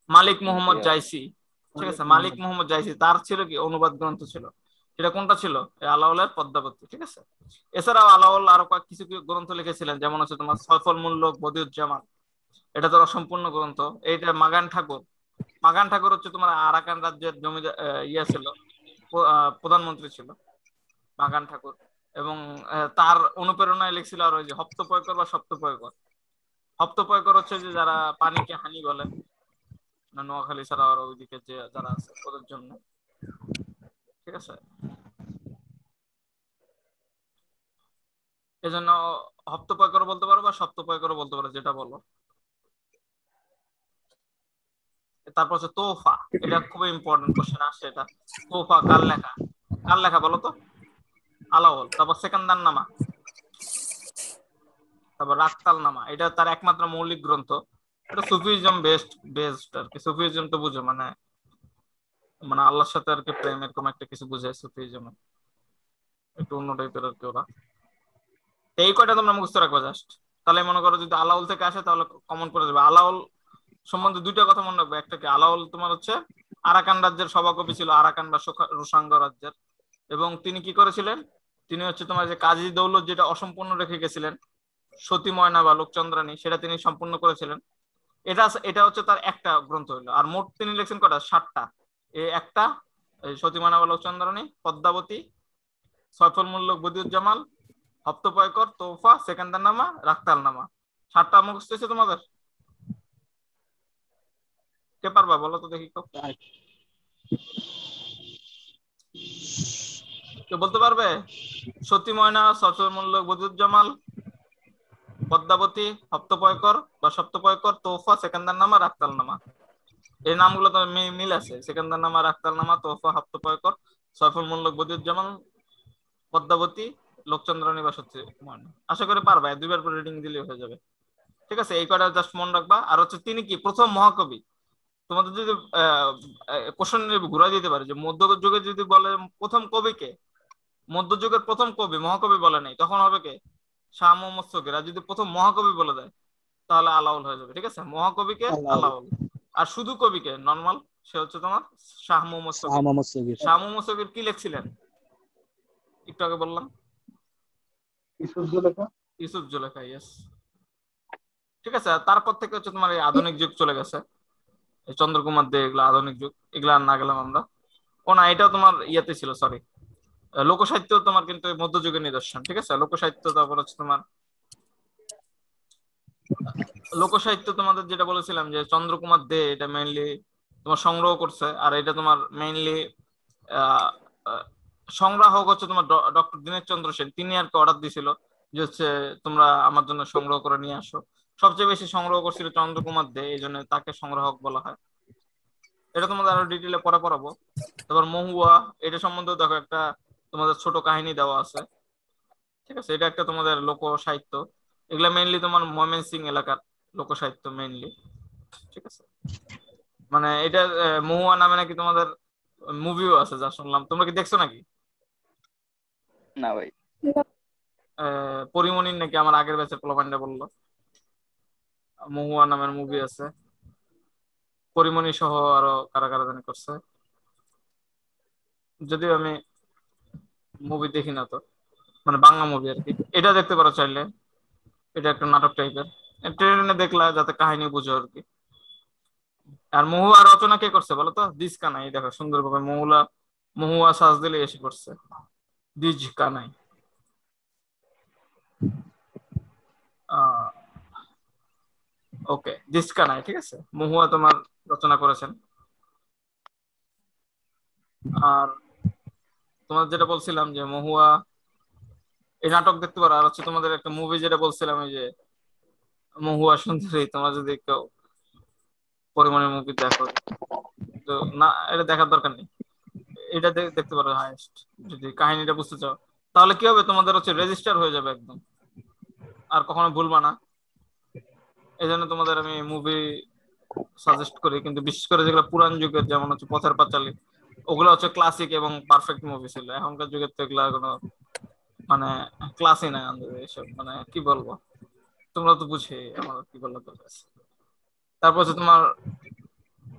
মালিক মোহাম্মদ জাইসি। ঠিক আছে, মালিক মোহাম্মদ জাইসি, তার ছিল কি অনুবাদ গ্রন্থ ছিল। সেটা কোনটা ছিল? আলাওলের পদ্মাবতী। ঠিক আছে, এছাড়াও আলাওল আরো কিছু কিছু গ্রন্থ লিখেছিলেন, যেমন হচ্ছে তোমার সয়ফল মুল্লক বদিউজ্জামান, এটা তো অসম্পূর্ণ গ্রন্থ। এইটা মাগান ঠাকুর হচ্ছে তোমার আরাকান রাজ্যের জমিদার, ইয়ে ছিল, প্রধানমন্ত্রী ছিল মাগান ঠাকুর। এবং তার অনুপ্রেরণায় লিখছিল আর ওই যে হপ্তপয়কর বা সপ্তপয়কর। হপ্তপয়কর হচ্ছে যে যারা পানিকে হানি বলে, নোয়াখালী ছাড়া আর ওইদিকে যে যারা আছে ওদের জন্য। ঠিক আছে, এজন্য হপ্তপয়কর বলতে পারো বা সপ্তপয়কর বলতে পারো, যেটা বলো। তারপর হচ্ছে তোফা, এটা খুবই ইম্পর্টেন্ট কোশ্চেন আসছে এটা। তোফা কার লেখা? কার লেখা বলো তো? আলাওল। তারপর সেকান্দার নামা, তারপর রাক্তাল নামা, এটা তার একমাত্র মৌলিক গ্রন্থ। এটা সুফিজম বেসড আর কি। সুফিজম তো বুঝো, মানে মানে আল্লাহর সাথে আর কি প্রেম, এরকম একটা কিছু বুঝায় সুফিজম, একটু অন্য টাইপের আর কি ওরা। এই কয়টা তোমরা মুখস্থ রাখবে জাস্ট। তাহলে মনে করো যদি আলাউল থেকে আসে তাহলে কমন করে দেবে। আলাউল সম্বন্ধে দুইটা কথা মনে রাখবে। একটা কি, আলাউল তোমার হচ্ছে আরাকান রাজ্যের সভাকবি ছিল, আরাকান বা রোসাঙ্গ রাজ্যের। এবং তিনি কি করেছিলেন? তিনি হচ্ছে তোমার যে কাজী দৌলত যেটা অসম্পূর্ণ রেখে গেছিলেন, সতী ময়না বা লোকচন্দ্রানী, সেটা তিনি সম্পূর্ণ করেছিলেন। এটা হচ্ছে তার একটা গ্রন্থ হইলো। আর মোট তিনি লিখছেন কটা? 7টা। এই একটা, সতী ময়না বা লোকচন্দ্রানী, পদ্মাবতী, সয়ফুল মুল্লক বদিউজ্জামাল, হপ্তপয়কর, তোফা, সেকান্দার নামা, রাক্তাল নামা। 7টা মুখস্থ হয়েছে তোমাদের? কে পারবা বলো তো দেখি। কেউ বলতে পারবে? সতী ময়না, সয়ফুল মুল্লক বদিউজ্জামাল, পদ্মাবতী, হপ্তপয়কর বা সপ্তপয়কর, তোফা, সেকান্দার নামা, রাক্তাল নামা। এই নামগুলো তো মিল আছে। সেকান্দার নামা, রাক্তাল নামা, তোফা, হপ্তপয়কর, সয়ফুল মুল্লক বদিউজ্জামাল, পদ্মাবতী, লোকচন্দ্রানী বা সতী ময়না। আশা করি পারবা, 2বার করে রিডিং দিলে হয়ে যাবে। ঠিক আছে, এই কয়টা জাস্ট মনে রাখবা। আর হচ্ছে তিনি কি প্রথম মহাকবি? তোমাদের যদি কোশ্চেন ঘুরাই দিতে পারে যে মধ্যযুগে যদি বলে প্রথম কবিকে, মধ্যযুগের প্রথম কবি মহাকবি বলে নাই, তখন হবে কে? শাহ মোহাম্মদ শফীর। আর যদি প্রথম মহাকবি বলে দেয় তাহলে আলাউল হয়ে যাবে। ঠিক আছে, মহাকবিকে আলাউল, আর শুধু কবিকে নর্মাল, সে হচ্ছে তোমার শাহ মোহাম্মদ শফীর। শাহ মোহাম্মদ শফীর কি লিখছিলেন একটু আগে বললাম? ইউসুফ জুলেখা। ইয়েস। ঠিক আছে, তারপর থেকে হচ্ছে তোমার এই আধুনিক যুগ চলে গেছে, এই চন্দ্রকুমার দে, এগুলো আধুনিক যুগ, এগুলা আর না গেলাম আমরা। ও না, এটাও তোমার ইয়েতে ছিল, সরি, লোকসাহিত্য তোমার কিন্তু মধ্যযুগের নিদর্শন। ঠিক আছে, লোকসাহিত্য। তারপর হচ্ছে তোমার লোকসাহিত্য, তোমাদের যেটা বলেছিলাম যে চন্দ্রকুমার দে এটা মেইনলি তোমার সংগ্রহ করছে। আর এটা তোমার মেইনলি সংগ্রাহক হচ্ছে তোমার ডক্টর দীনেশ চন্দ্র সেন। তিনি আর কি অর্ডার দিয়েছিল যে হচ্ছে তোমরা আমার জন্য সংগ্রহ করে নিয়ে আসো। সবচেয়ে বেশি সংগ্রহ করছিল চন্দ্রকুমার দে, এই জন্য তাকে সংগ্রাহক বলা হয়। এটা তোমাদের আরো ডিটেইলে পরে পড়াবো। তারপর মহুয়া, এটা সম্বন্ধে দেখো একটা তোমাদের ছোট কাহিনী দেওয়া আছে। ঠিক আছে, এটা একটা তোমাদের লোক সাহিত্য। এগুলা মেইনলি তোমার ময়মনসিংহ এলাকার লোক সাহিত্য মেইনলি। ঠিক আছে, মানে এটা মহুয়া নামে নাকি তোমাদের মুভিও আছে যা শুনলাম। তোমরা কি দেখছো নাকি? না ভাই। পরিমণির নাকি আমার আগের ব্যাচের পোলাপান্ডা বললো মহুয়া নামের মুভি আছে, পরিমণি সহ আরো কারা কারা জানি করছে। যদিও আমি মুভি দেখি না তো, মানে বাংলা মুভি আর কি। এটা দেখতে পারো চাইলে, এটা একটা নাটক টাইপের। ট্রেনে দেখলা যাতে কাহিনী বুঝো আর কি। আর মহুয়া রচনা কে করছে বলো তো? দিজ কানাই। দেখো সুন্দরভাবে মহুয়া সাজ দিলে এসে করছে, these Kanai. Okay, these Kanai. ঠিক আছে, মহুয়া তোমার রচনা করেছেন। আর তোমার যেটা বলছিলাম যে মহুয়া, এই নাটক দেখতে পারো। আর হচ্ছে তোমাদের একটা মুভি যেটা বলছিলাম, এই যে মহুয়া সুন্দরী, তোমরা যদি কেউ পরিমাণের মুভি দেখো তো না, এটা দেখার দরকার নেই। এটা দেখতে পারো হাইয়েস্ট, যদি কাহিনীটা বুঝতে চাও। তাহলে কি হবে, তোমাদের হচ্ছে রেজিস্টার হয়ে যাবে একদম, আর কখনো ভুলবা না। এই জন্য তোমাদের আমি মুভি সাজেস্ট করি, কিন্তু বিশেষ করে যেগুলো পুরান যুগের, যেমন হচ্ছে পথের পাঁচালী, ওগুলো হচ্ছে ক্লাসিক এবং পারফেক্ট মুভি ছিল। এখনকার যুগের তো এগুলা কোনো মানে ক্লাসই নাই আমাদের এসব, মানে কি বলবো, তোমরা তো বুঝে আমার কি বললো তোর কাছে। তারপর হচ্ছে তোমার,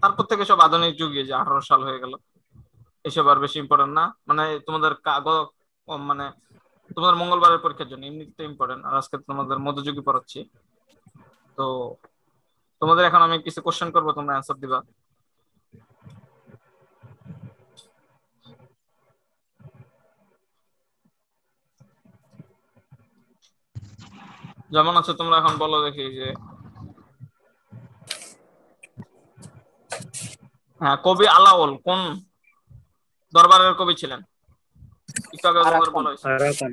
তারপর থেকে সব আধুনিক যুগে, যে 18 সাল হয়ে গেল, এসব আর বেশি ইম্পর্টেন্ট না। মানে তোমাদের কাগজ, মানে তোমাদের মঙ্গলবারের পরীক্ষার জন্য এমনিতে ইম্পর্টেন্ট, আর আজকে তোমাদের মধ্যযুগী পড়াচ্ছি। তো তোমাদের এখন আমি কিছু কোশ্চেন করবো, তোমরা অ্যান্সার দিবা। যেমন আছে, তোমরা এখন বলো দেখি যে, হ্যাঁ, কবি আলাওল কোন দরবারের কবি ছিলেন? একটু আগে তোমাদের বলা হয়েছে। আরাকান।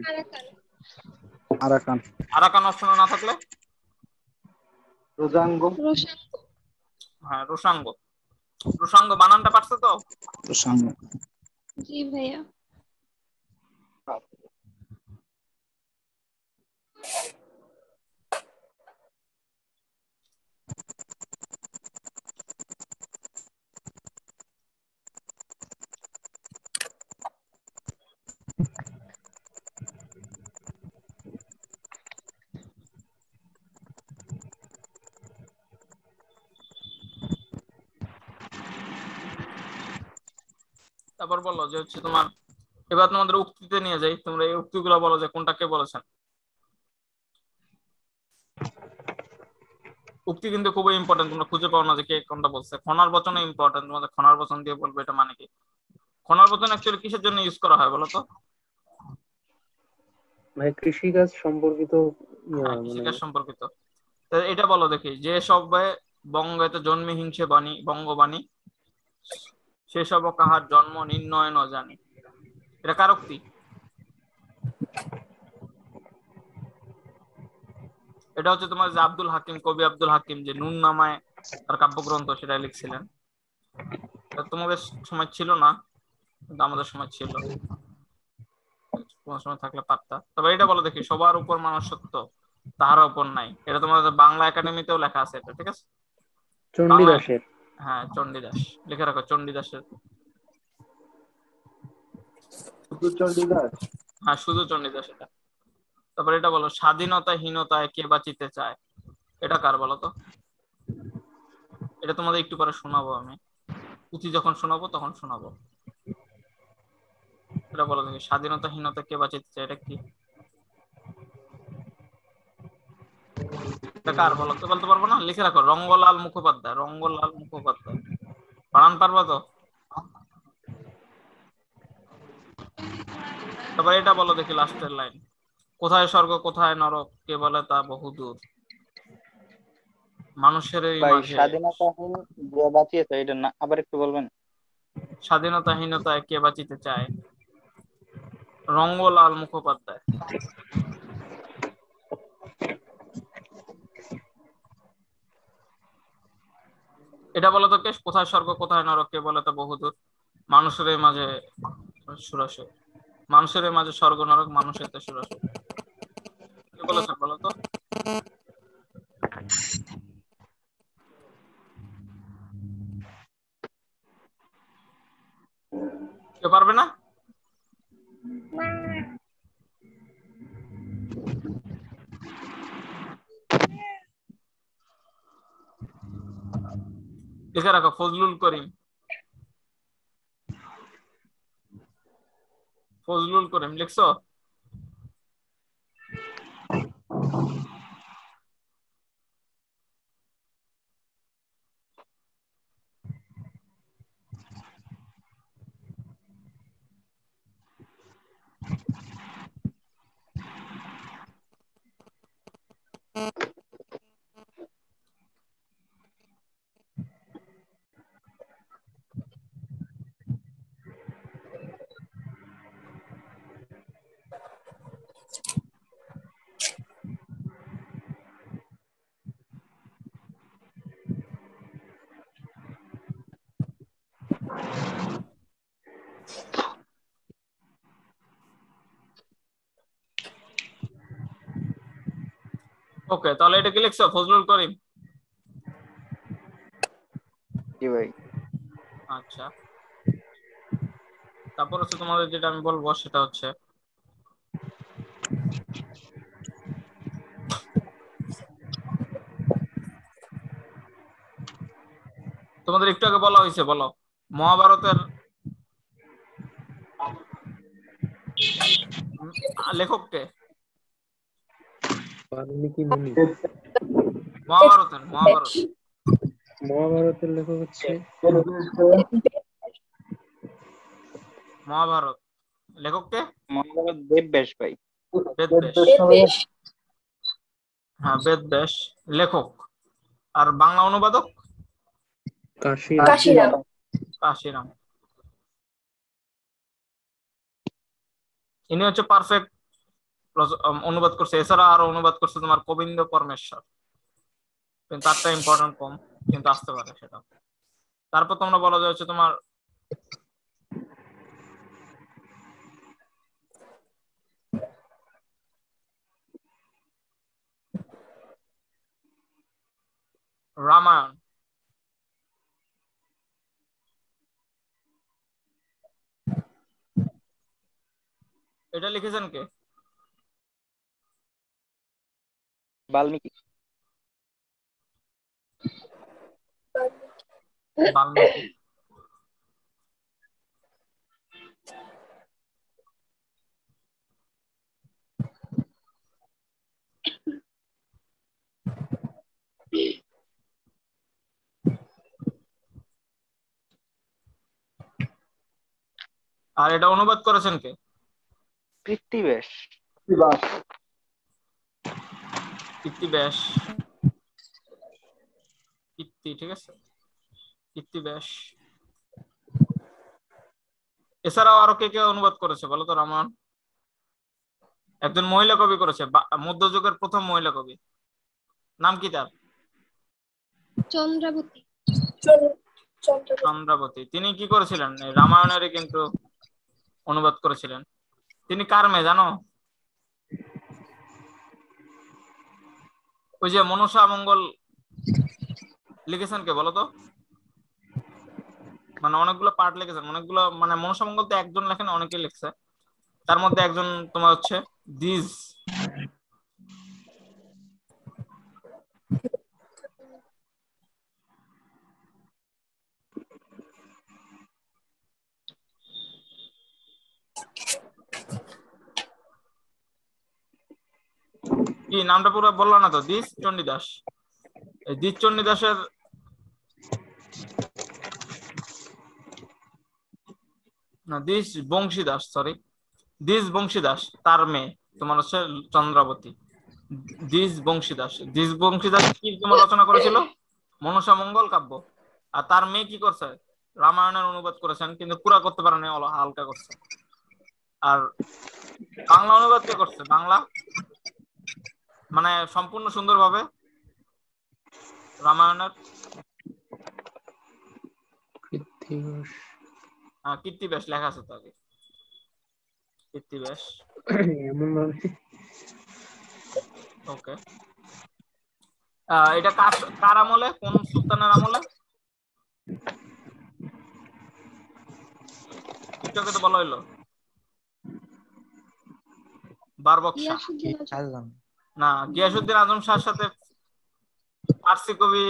আরাকান। আরাকান অপশনে না থাকলে? রোজাঙ্গ। হ্যাঁ, রোসাঙ্গ। রোসাঙ্গ বানানটা পারছো তো? সামনে। জি ভাইয়া। তারপর বলো যে হচ্ছে তোমার, এবার তোমাদের উক্তিতে নিয়ে যাই, তোমরা এই উক্তিগুলো বলো যে কোনটা কে বলেছেন। উক্তি কিন্তু খুবই ইম্পর্টেন্ট, তোমরা খুঁজে পাও না যে কে কোনটা বলছে। খনার বচন ইম্পর্টেন্ট, তোমাদের খনার বচন দিয়ে বলবে এটা মানে কি। খনার বচন অ্যাকচুয়ালি কিসের জন্য ইউজ করা হয় বলো তো? মানে কৃষিকাজ সম্পর্কিত হ্যাঁ, মানে কৃষিকাজ সম্পর্কিত। তো এটা বলো দেখি, যে সবে বঙ্গেতে জন্মে হিংসে বাণী বঙ্গবাণী, সেসব কাহার জন্ম নির্ণয় ন জানি। এটা কার উক্তি? এটা হচ্ছে তোমার যে আব্দুল হাকিম, কবি আব্দুল হাকিম, যে নুন নামায় তার কাব্যগ্রন্থ সেটা লিখছিলেন। এটা তোমাদের সময় ছিল না, কিন্তু আমাদের সময় ছিল। তোমার সময় থাকলে পারতা। তবে এটা বলো দেখি, সবার উপর মানুষ সত্য, তাহার উপর নাই। এটা তোমাদের বাংলা একাডেমিতেও লেখা আছে এটা, ঠিক আছে? বাংলা, চণ্ডীদাসের। হ্যাঁ, চণ্ডীদাস। লিখে রাখো চণ্ডীদাসের। শুধু চণ্ডীদাস। হ্যাঁ, শুধু চণ্ডীদাস এটা। তারপর এটা বলো, স্বাধীনতাহীনতায় কে বাঁচিতে চায়। এটা কার বলো তো? এটা তোমাদের একটু পরে শোনাবো আমি, পুঁথি যখন শোনাবো তখন শোনাবো। এটা বলো দেখি, স্বাধীনতাহীনতা কে বাঁচিতে চায়, এটা কি? এটা কার বলো তো? বলতে পারবো না? লিখে রাখো, রঙ্গলাল মুখোপাধ্যায়। রঙ্গলাল মুখোপাধ্যায়। বানান পারবা তো? তারপর এটা বলো দেখি, লাস্টের লাইন, কোথায় স্বর্গ কোথায় নরক কে বলে তা বহুদূর, মানুষের এই ভাই মাঝে। স্বাধীনতাহীন যে বাঁচিয়েছে এটা না, আবার একটু বলবেন? স্বাধীনতাহীনতায় কে বাঁচিতে চায়, রঙ্গলাল মুখোপাধ্যায়। এটা বলো তো, কে কোথায় স্বর্গ কোথায় নরক কে বলে তা বহুদূর, মানুষের এই মাঝে সুরাসুর, মানুষের এই মাঝে স্বর্গ নরক, মানুষের তে সুরাসুর। কে বলেছেন বলো তো? কে পারবে না? লিখে রাখো, ফজলুল করিম। ফজলুল করিম লিখছো? ওকে, তাহলে এটা কি লিখছো ফজলুল করিম? জি ভাই। আচ্ছা, তারপর হচ্ছে তোমাদের যেটা আমি বলবো সেটা হচ্ছে তোমাদের একটু আগে বলা হয়েছে, বলো মহাভারতের লেখককে। বাল্মীকি মুনি। মহাভারত মহাভারতের লেখক হচ্ছে মহাভারত লেখককে মহাভারত বেদব্যাস ভাই। বেদব্যাস। হ্যাঁ, বেদব্যাস লেখক। আর বাংলা অনুবাদক কাশীরাম। কাশিরাম। ইনি হচ্ছে পারফেক্ট অনুবাদ করছে। এছাড়া আরো অনুবাদ করছে তোমার গোবিন্দ পরমেশ্বর, কিন্তু তারটা ইম্পর্টেন্ট কম, কিন্তু আসতে পারে সেটা। তারপর তোমরা বলা যায় হচ্ছে তোমার রামায়ণ। এটা লিখেছেন কে? বাল্মীকি। বাল্মীকি। আর এটা অনুবাদ করেছেন কে? কৃত্তিবাস। কৃত্তিব্যাস। কীর্তি, ঠিক আছে, কৃত্তিব্যাস। এছাড়াও আরো কে কে অনুবাদ করেছে বলো তো রামায়ণ? একজন মহিলা কবি করেছে, মধ্যযুগের প্রথম মহিলা কবি, নাম কি তার? চন্দ্রাবতী। চন্দ্রাবতী। তিনি কি করেছিলেন? এই রামায়ণেরই কিন্তু অনুবাদ করেছিলেন। তিনি কার মেয়ে জানো? ওই যে মনসা মঙ্গল লিখেছেন কে বলো তো? মানে অনেকগুলো পার্ট লিখেছেন, অনেকগুলো, মানে মনসা মঙ্গল তো একজন লেখেন, অনেকেই লিখছে। তার মধ্যে একজন তোমার হচ্ছে দ্বিজ। কি নামটা পুরো বললো না তো? দ্বিজ চণ্ডীদাস। এই দ্বিজ চণ্ডীদাসের না, দ্বিজ বংশীদাস, সরি, দ্বিজ বংশীদাস তার মেয়ে তোমার হচ্ছে চন্দ্রাবতী। দ্বিজ বংশীদাস কি তোমার রচনা করেছিল? মনসা মঙ্গল কাব্য। আর তার মেয়ে কি করছে? রামায়ণের অনুবাদ করেছেন, কিন্তু পুরা করতে পারেনি, হালকা করছে। আর বাংলা অনুবাদ কে করছে? বাংলা মানে সম্পূর্ণ সুন্দরভাবে রামায়ণের কৃত্তিবাস। কীর্তিব্যাস লেখা আছে তো আগে, কীর্তিব্যাস। এমন ভাবে ওকে, এটা কার আমলে, কোন সুলতানের আমলে? একটু আগে তো বলা হইলো বারবক শাহ। গিয়াসউদ্দিন আজম। না, গিয়াসউদ্দিন আজম শাহর সাথে ফার্সি কবি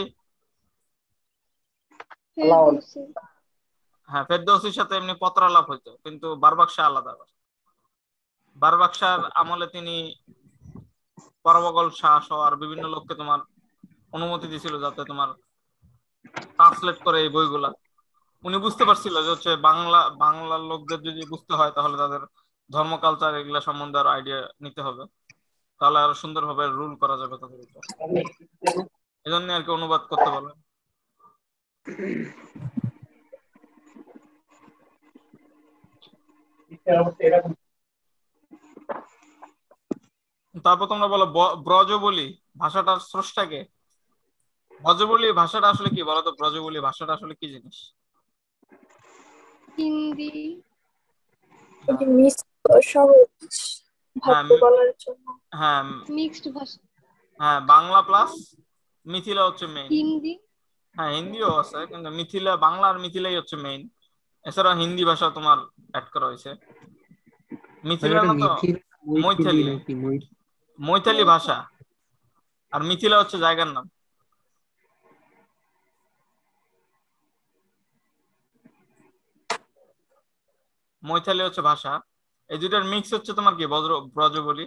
ফেরদৌসী। হ্যাঁ ফেরদৌসির সাথে এমনি পত্রালাপ হইতো, কিন্তু বারবক শাহ আলাদা। বারবক শাহর আমলে তিনি পরবগল শাহ সহ আর বিভিন্ন লোককে তোমার অনুমতি দিছিল যাতে তোমার ট্রান্সলেট করে এই বইগুলা। উনি বুঝতে পারছিল যে হচ্ছে বাংলার লোকদের যদি বুঝতে হয় তাহলে তাদের ধর্ম কালচার এগুলা সম্বন্ধে আরো আইডিয়া নিতে হবে, তাহলে আরো সুন্দরভাবে রুল করা যাবে তাদের উপর। এই জন্য আর কি অনুবাদ করতে বলে। তারপর তোমরা বলো ব্রজবুলি ভাষাটার স্রষ্টাকে। ব্রজবুলি ভাষাটা আসলে কি বলো তো? ব্রজবুলি ভাষাটা আসলে কি জিনিস? হিন্দি। হ্যাঁ, মিক্সড ভাষা। হ্যাঁ, বাংলা প্লাস মিথিলা হচ্ছে মেইন। হিন্দি। হ্যাঁ, হিন্দিও আছে, কিন্তু মিথিলা, বাংলা আর মিথিলাই হচ্ছে মেইন। এছাড়া হিন্দি ভাষা তোমার অ্যাড করা হয়েছে। ভাই মিথিলা ওটা না তো, মিথিল মৈথিলি মৈথিলি। নাকি মৈথালি ভাষা, আর মিথিলা হচ্ছে জায়গার নাম। মৈথালি হচ্ছে ভাষা। এই দুইটার মিক্স হচ্ছে তোমার কি ব্রজবলি।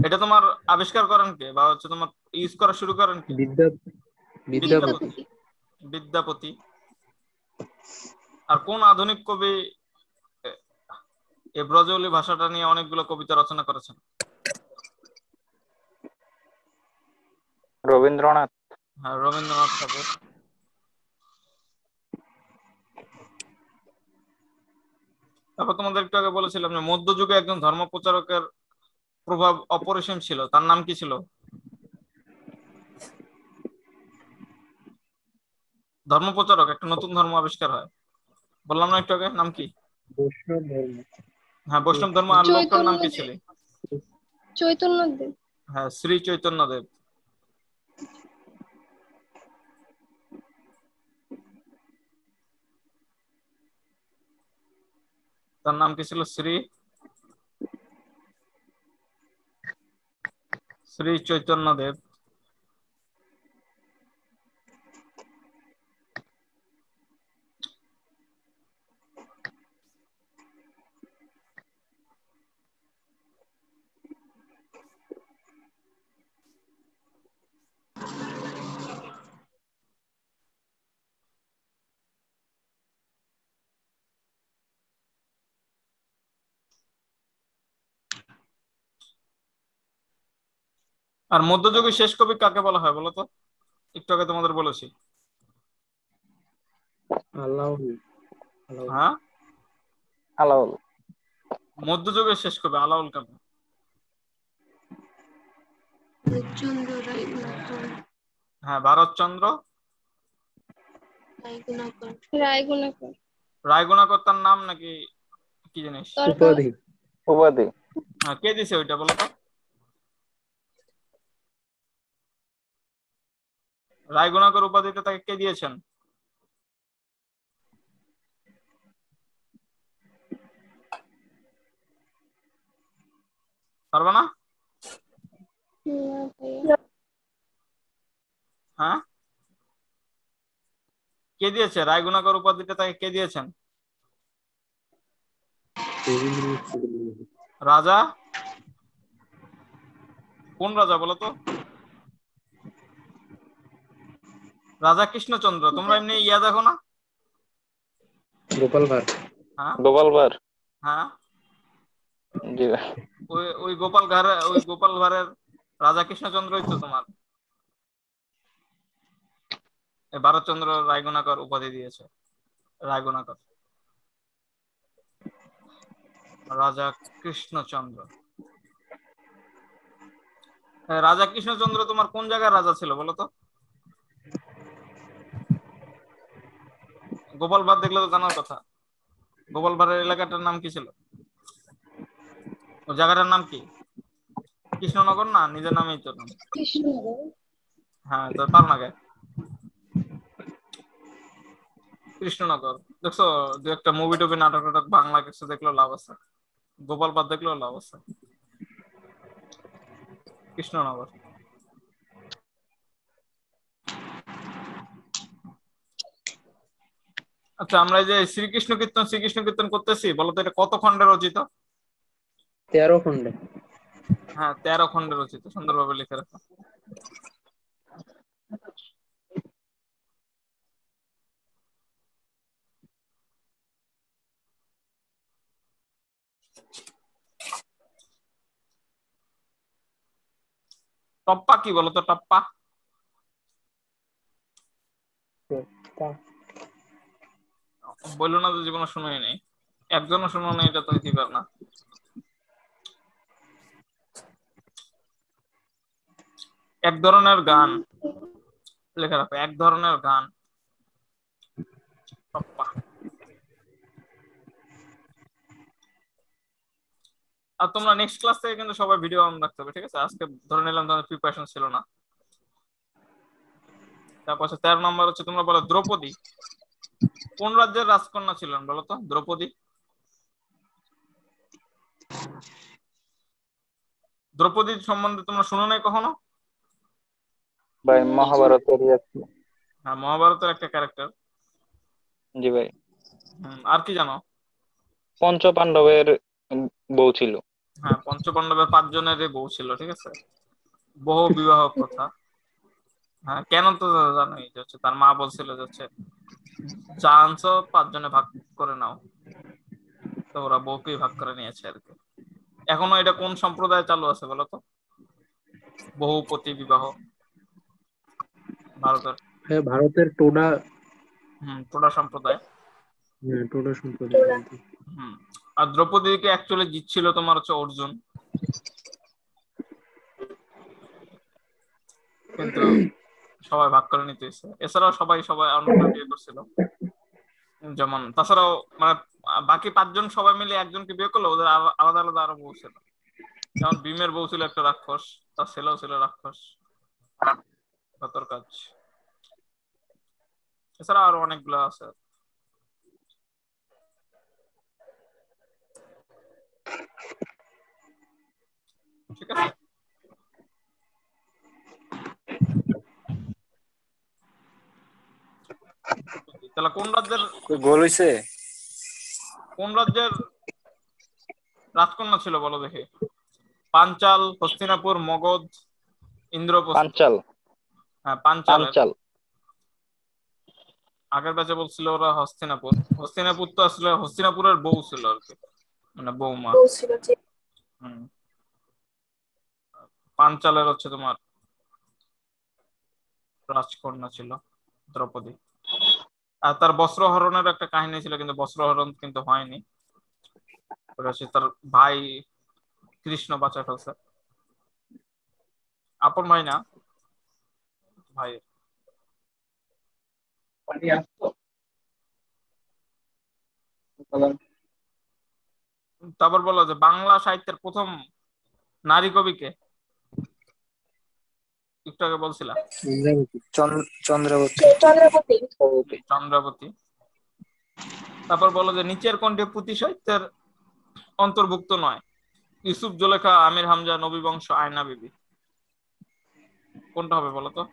এটা তোমার আবিষ্কার করেন কে, বা হচ্ছে তোমার ইউজ করা শুরু করেন কে? বিদ্যা বিদ্যাপতি। বিদ্যাপতি। বিদ্যাপতি। আর কোন আধুনিক কবি এই ব্রজবলি ভাষাটা নিয়ে অনেকগুলো কবিতা রচনা করেছেন? রবীন্দ্রনাথ। হ্যাঁ, রবীন্দ্রনাথ ঠাকুর। তারপর তোমাদের একটু আগে বলেছিলাম যে মধ্যযুগে একজন ধর্মপ্রচারকের প্রভাব অপরিসীম ছিল, তার নাম কি ছিল? ধর্মপ্রচারক, একটা নতুন ধর্ম আবিষ্কার হয়, বললাম না একটু আগে, নাম কি? বৈষ্ণব ধর্ম। হ্যাঁ, বৈষ্ণব ধর্ম। আর লোকটার নাম কি ছিল? চৈতন্যদেব। হ্যাঁ, শ্রী চৈতন্য দেব। তার নাম কি ছিল? শ্রী শ্রী চৈতন্য দেব। আর মধ্যযুগের শেষ কবি কাকে বলা হয় বলো তো? একটু আগে তোমাদের বলেছি। আলাউল। হ্যাঁ, আলাউল। মধ্যযুগের শেষ কবি আলাউল কাকে? চন্দ্র রায়গুণাকর। হ্যাঁ, ভারতচন্দ্র রায়গুণাকর। রায়গুণাকর। রায়গুণাকর তার নাম, নাকি কি জিনিস? উপাধি। উপাধি। হ্যাঁ, কে দিছে ওইটা বলো তো? রায়গুণাকর উপাধিটা তাকে কে দিয়েছেন? পারবে না? না ভাইয়া। হ্যাঁ, কে দিয়েছে রায়গুণাকর উপাধিটা তাকে, কে দিয়েছেন? রবীন্দ্রনাথ ঠাকুর। রাজা। কোন রাজা বলো তো? রাজা কৃষ্ণচন্দ্র। তোমরা এমনি ইয়া দেখো না? গোপাল ভাঁড়। হ্যাঁ। গোপাল ভাঁড়। হ্যাঁ, জি। ওই ওই গোপাল ভাঁড়ের রাজা কৃষ্ণচন্দ্রই তো তোমার এই ভারতচন্দ্র রায়গুণাকর উপাধি দিয়েছে। রায়গুণাকর, রাজা কৃষ্ণচন্দ্র। রাজা কৃষ্ণচন্দ্র তোমার কোন জায়গায় রাজা ছিল বলো তো? গোপাল ভাঁড় দেখলে তো জানার কথা। গোপাল ভাঁড়ের এলাকাটার নাম কি ছিল? ওই জায়গাটার নাম কি? কৃষ্ণনগর না? নিজের নামেই তো নাম। কৃষ্ণনগর। হ্যাঁ, তো পার না কে? কৃষ্ণনগর। দেখছো, দু একটা মুভি টুভি নাটক টাটক বাংলা কিছু দেখলেও লাভ আছে, গোপাল ভাঁড় দেখলেও লাভ আছে। কৃষ্ণনগর। আচ্ছা, আমরা এই যে শ্রীকৃষ্ণ কীর্তন করতেছি, বলতো এটা কত খণ্ডে রচিত? 13 খণ্ডে। হ্যাঁ, 13 খণ্ডে রচিত। সুন্দরভাবে লিখে রাখো। টপ্পা কি বলতো? টপ্পা বললো না তো, জীবনে শুনোই নেই। একজনও শুনো নেই, এটা তো হইতে পারে না। এক ধরনের গান। লেখা রাখো, এক ধরনের গান। টপ্পা। আর তোমরা নেক্সট ক্লাস থেকে কিন্তু সবাই ভিডিও অন রাখতে হবে, ঠিক আছে? আজকে ধরে নিলাম তোমাদের প্রিপারেশন ছিল না। তারপর 13 নম্বর হচ্ছে তোমরা বলো দ্রৌপদী কোন রাজ্যের রাজকন্যা ছিলেন বলো তো? দ্রৌপদী দ্রৌপদীর সম্বন্ধে তোমরা শুনো নাই কখনো? ভাই মহাভারতের আছে। হ্যাঁ, মহাভারতের একটা ক্যারেক্টার। জি ভাই। আর কি জানো? পঞ্চ পাণ্ডবের বউ ছিল। হ্যাঁ, পঞ্চপাণ্ডবের 5 জনের বউ ছিল, ঠিক আছে? বহু বিবাহ প্রথা। হ্যাঁ, কেন তো জানোই যে হচ্ছে তার মা বলছিল যে হচ্ছে যা আনছো 5 জনে ভাগ করে নাও, তো ওরা বউকেই ভাগ করে নিয়েছে আর কি। এখনো এটা কোন সম্প্রদায়ে চালু আছে বলো তো? বহুপতি বিবাহ ভারতের। হ্যাঁ, ভারতের টোডা। টোডা সম্প্রদায়। টোডা সম্প্রদায়। আর দ্রৌপদীকে অ্যাকচুয়ালি জিতছিল তোমার হচ্ছে অর্জুন, কিন্তু সবাই ভাগ করে নিতে হয়েছে। এছাড়াও সবাই অন্য বিয়ে করছিল, যেমন তাছাড়াও মানে বাকি 5 জন সবাই মিলে একজনকে বিয়ে করলো, ওদের আলাদা আলাদা আরো বউ ছিল। যেমন ভীমের বউ ছিল একটা রাক্ষস, তার ছেলেও ছিল রাক্ষস। কতর কাজ। এছাড়া আরো অনেকগুলো আছে। ঠিক আছে, তাহলে কোন রাজ্যের রাজকন্যা ছিল বলো দেখি? পাঞ্চাল, হস্তিনাপুর, মগধ, ইন্দ্রপ্রস্থ। পাঞ্চাল। হ্যাঁ, পাঞ্চাল। আগের ব্যাচে বলছিল ওরা হস্তিনাপুর তো আসলে হস্তিনাপুরের বউ ছিল আর কি, মানে বৌমা। পাঞ্চালের হচ্ছে তোমার রাজকন্যা ছিল দ্রৌপদী। আর তার বস্ত্রহরণের একটা কাহিনী ছিল, কিন্তু বস্ত্রহরণ কিন্তু হয়নি। ওটা হচ্ছে তার ভাই কৃষ্ণ বাঁচায় ফেলছে। আপন ভাই না, ভাই। তারপর বলো যে বাংলা সাহিত্যের প্রথম নারী কবিকে? একটু আগে বলছিলাম চন্দ্রাবতী। তারপর বলো যে নিচের কোনটি পুঁথি সাহিত্যের অন্তর্ভুক্ত নয়? ইউসুফ জুলেখা, আমির হামজা, নবী বংশ, আয়না বিবি। কোনটা হবে বলো তো?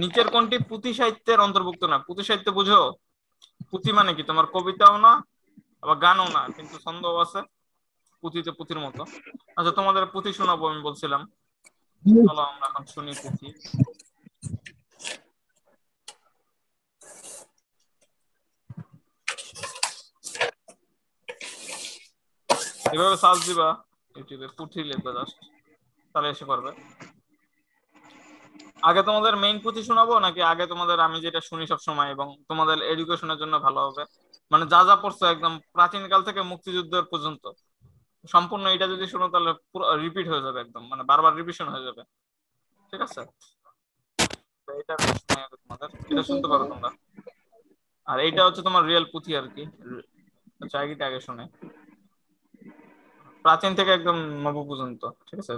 নিচের কোনটি পুঁথি সাহিত্যের অন্তর্ভুক্ত নয়? পুঁথি সাহিত্য বুঝো? পুঁথি মানে কি তোমার কবিতাও না আবার গানও না, কিন্তু ছন্দও আছে, পুঁথিতে পুঁথির মতো। আচ্ছা, তোমাদের পুঁথি শোনাবো আমি বলছিলাম, চলো আমরা এখন শুনি পুঁথি। এভাবে সার্চ দিবা ইউটিউবে, পুঁথি লিখবে জাস্ট, তাহলে এসে পারবে। আগে তোমাদের মেইন পুঁথি শোনাবো নাকি আগে তোমাদের আমি যেটা শুনি সব সময় এবং তোমাদের এডুকেশনের জন্য ভালো হবে, মানে যা যা পড়ছো একদম প্রাচীন কাল থেকে মুক্তিযুদ্ধের পর্যন্ত সম্পূর্ণ এটা যদি শোনো তাহলে পুরো রিপিট হয়ে যাবে, একদম মানে বারবার রিভিশন হয়ে যাবে, ঠিক আছে? তো এটা শোনাই আগে তোমাদের, এটা শুনতে পারো তোমরা। আর এইটা হচ্ছে তোমার রিয়েল পুঁথি আর কি। আচ্ছা, আগে শোনাই, প্রাচীন থেকে একদম নব পর্যন্ত, ঠিক আছে?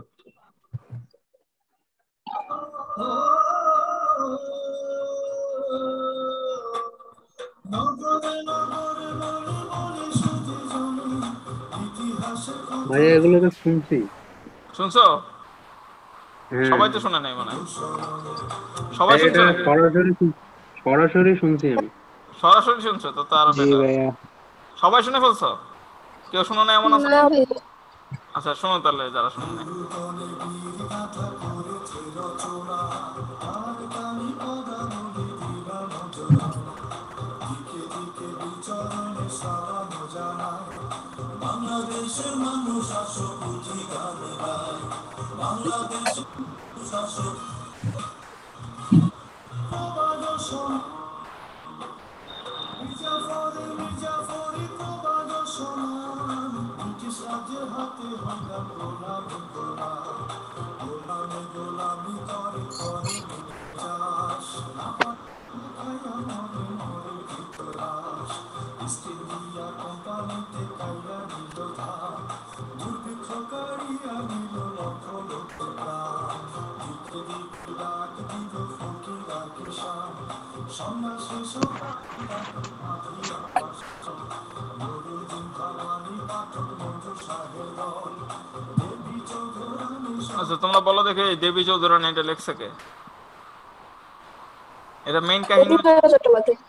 ভাইয়া এগুলো তো শুনছি। শুনছো? সবাই তো শুনে নাই মানে, সবাই শুনছো নাকি? সরাসরি শুনছি আমি। সরাসরি শুনছো তো আরো বেটার। সবাই শুনে ফেলছো? কেউ শুনে নাই এমন আছে? আচ্ছা শোনো তাহলে যারা শুনে নাই। আচ্ছা তোমরা বলো দেখে এই দেবী চৌধুরানী এটা লেখছে কে? এটা মেইন কাহিনী প্রতিভা চট্টোপাধ্যায়।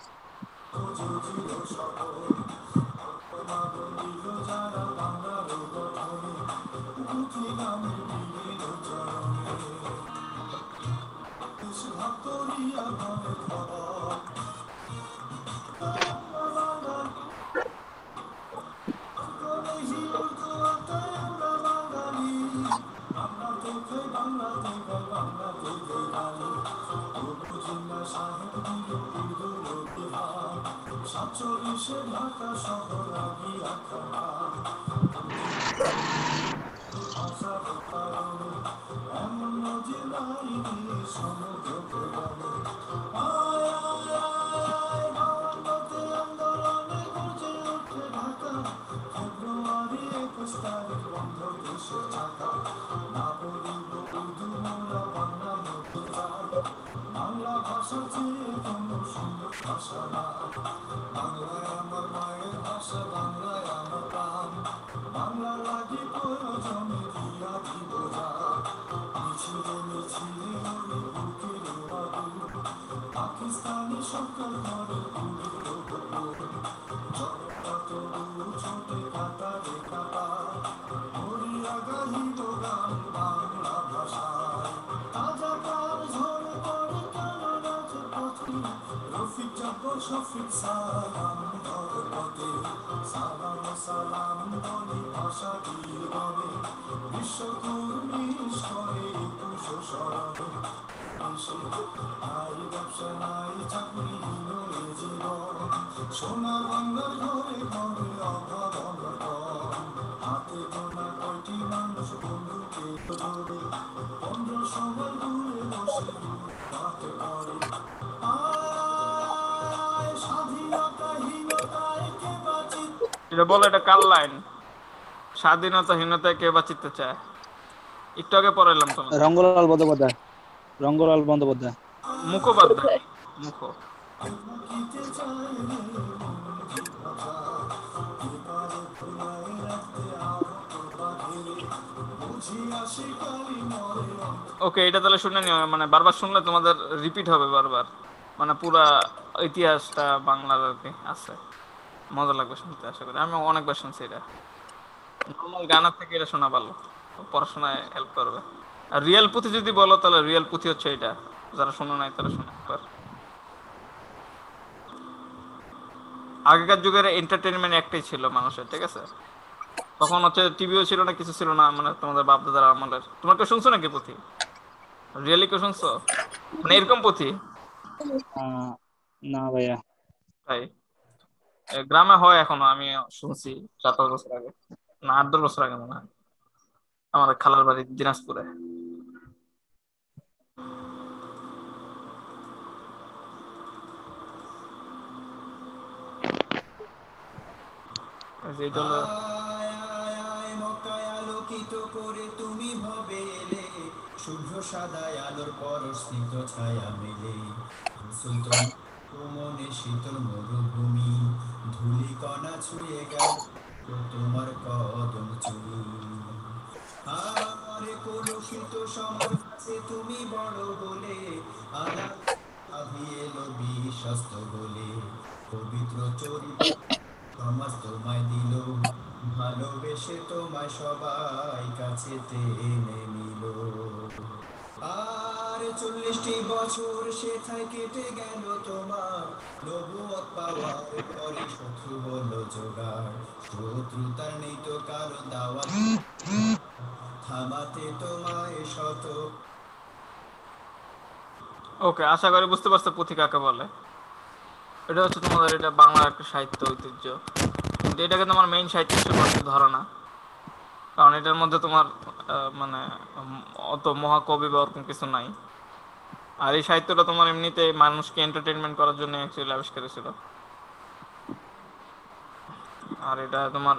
এটা বলো এটা কার লাইন? স্বাধীনতাহীনতায় কে বাঁচিতে চায়? একটু আগে পড়াইলাম তোমাদের। রঙ্গলাল বন্দ্যোপাধ্যায়। রঙ্গলাল বন্দ্যোপাধ্যায়। মুখোপাধ্যায়। মুখ। ওকে এটা তাহলে শুনে নিও, মানে বারবার শুনলে তোমাদের রিপিট হবে বারবার, মানে পুরা ইতিহাসটা বাংলার আর কি আছে, মজা লাগবে শুনতে আশা করি। আমি অনেকবার শুনছি এটা, নর্মাল গানের থেকে এটা শোনা ভালো, পড়াশোনায় হেল্প করবে। আর রিয়েল পুঁথি যদি বলো তাহলে রিয়েল পুঁথি হচ্ছে এটা, যারা শোনো নাই তারা শোনো একবার। আগেকার যুগের এন্টারটেনমেন্ট একটাই ছিল মানুষের, ঠিক আছে? তখন হচ্ছে টিভিও ছিল না, কিছু ছিল না, মানে তোমাদের বাপ দাদার আমলের। তোমরা কেউ শুনছো নাকি পুঁথি? রিয়েলি কেউ শুনছো মানে এরকম পুঁথি? না ভাইয়া। তাই গ্রামে হয় এখনো, আমি শুনছি 7 বছর আগে, না 8-10 বছর আগে মনে হয়, আমাদের খালার বাড়ি দিনাজপুরে। যেটা হলো আলোকিত করে তুমি ভবে এলে, শুভ্র সাদায় আলোর পরশ স্নিগ্ধ ছায়া মেলে। মনে শীতল মরুভূমি, ধূলি কণা ছুঁয়ে গেল তোমার কদম চুরি। আমারে কলুষিত সমর কাছে তুমি বড় বলে, আলা আভি এলো বিশ্বস্ত বলে। পবিত্র চরিত্র সমাজ তোমায় দিল, ভালোবেসে তোমায় সবাই কাছে টেনে নিল। আর 40টি বছর সেথায় কেটে গেল তোমার, নবুয়ত পাওয়ার পরে শত্রু হলো জোগাড়। শত্রুতার নেই তো কারো দাওয়াত, থামাতে তোমায় শত। ওকে, আশা করি বুঝতে পারছো পুঁথি কাকে বলে। এটা হচ্ছে তোমাদের, এটা বাংলার একটা সাহিত্য ঐতিহ্য, কিন্তু এটাকে তোমার মেইন সাহিত্য হিসেবে ধরো না, কারণ এটার মধ্যে তোমার মানে অত মহাকবি বা ওরকম কিছু নাই। আর এই সাহিত্যটা তোমার এমনিতে মানুষকে এন্টারটেনমেন্ট করার জন্য অ্যাকচুয়ালি আবিষ্কার ছিল। আর এটা তোমার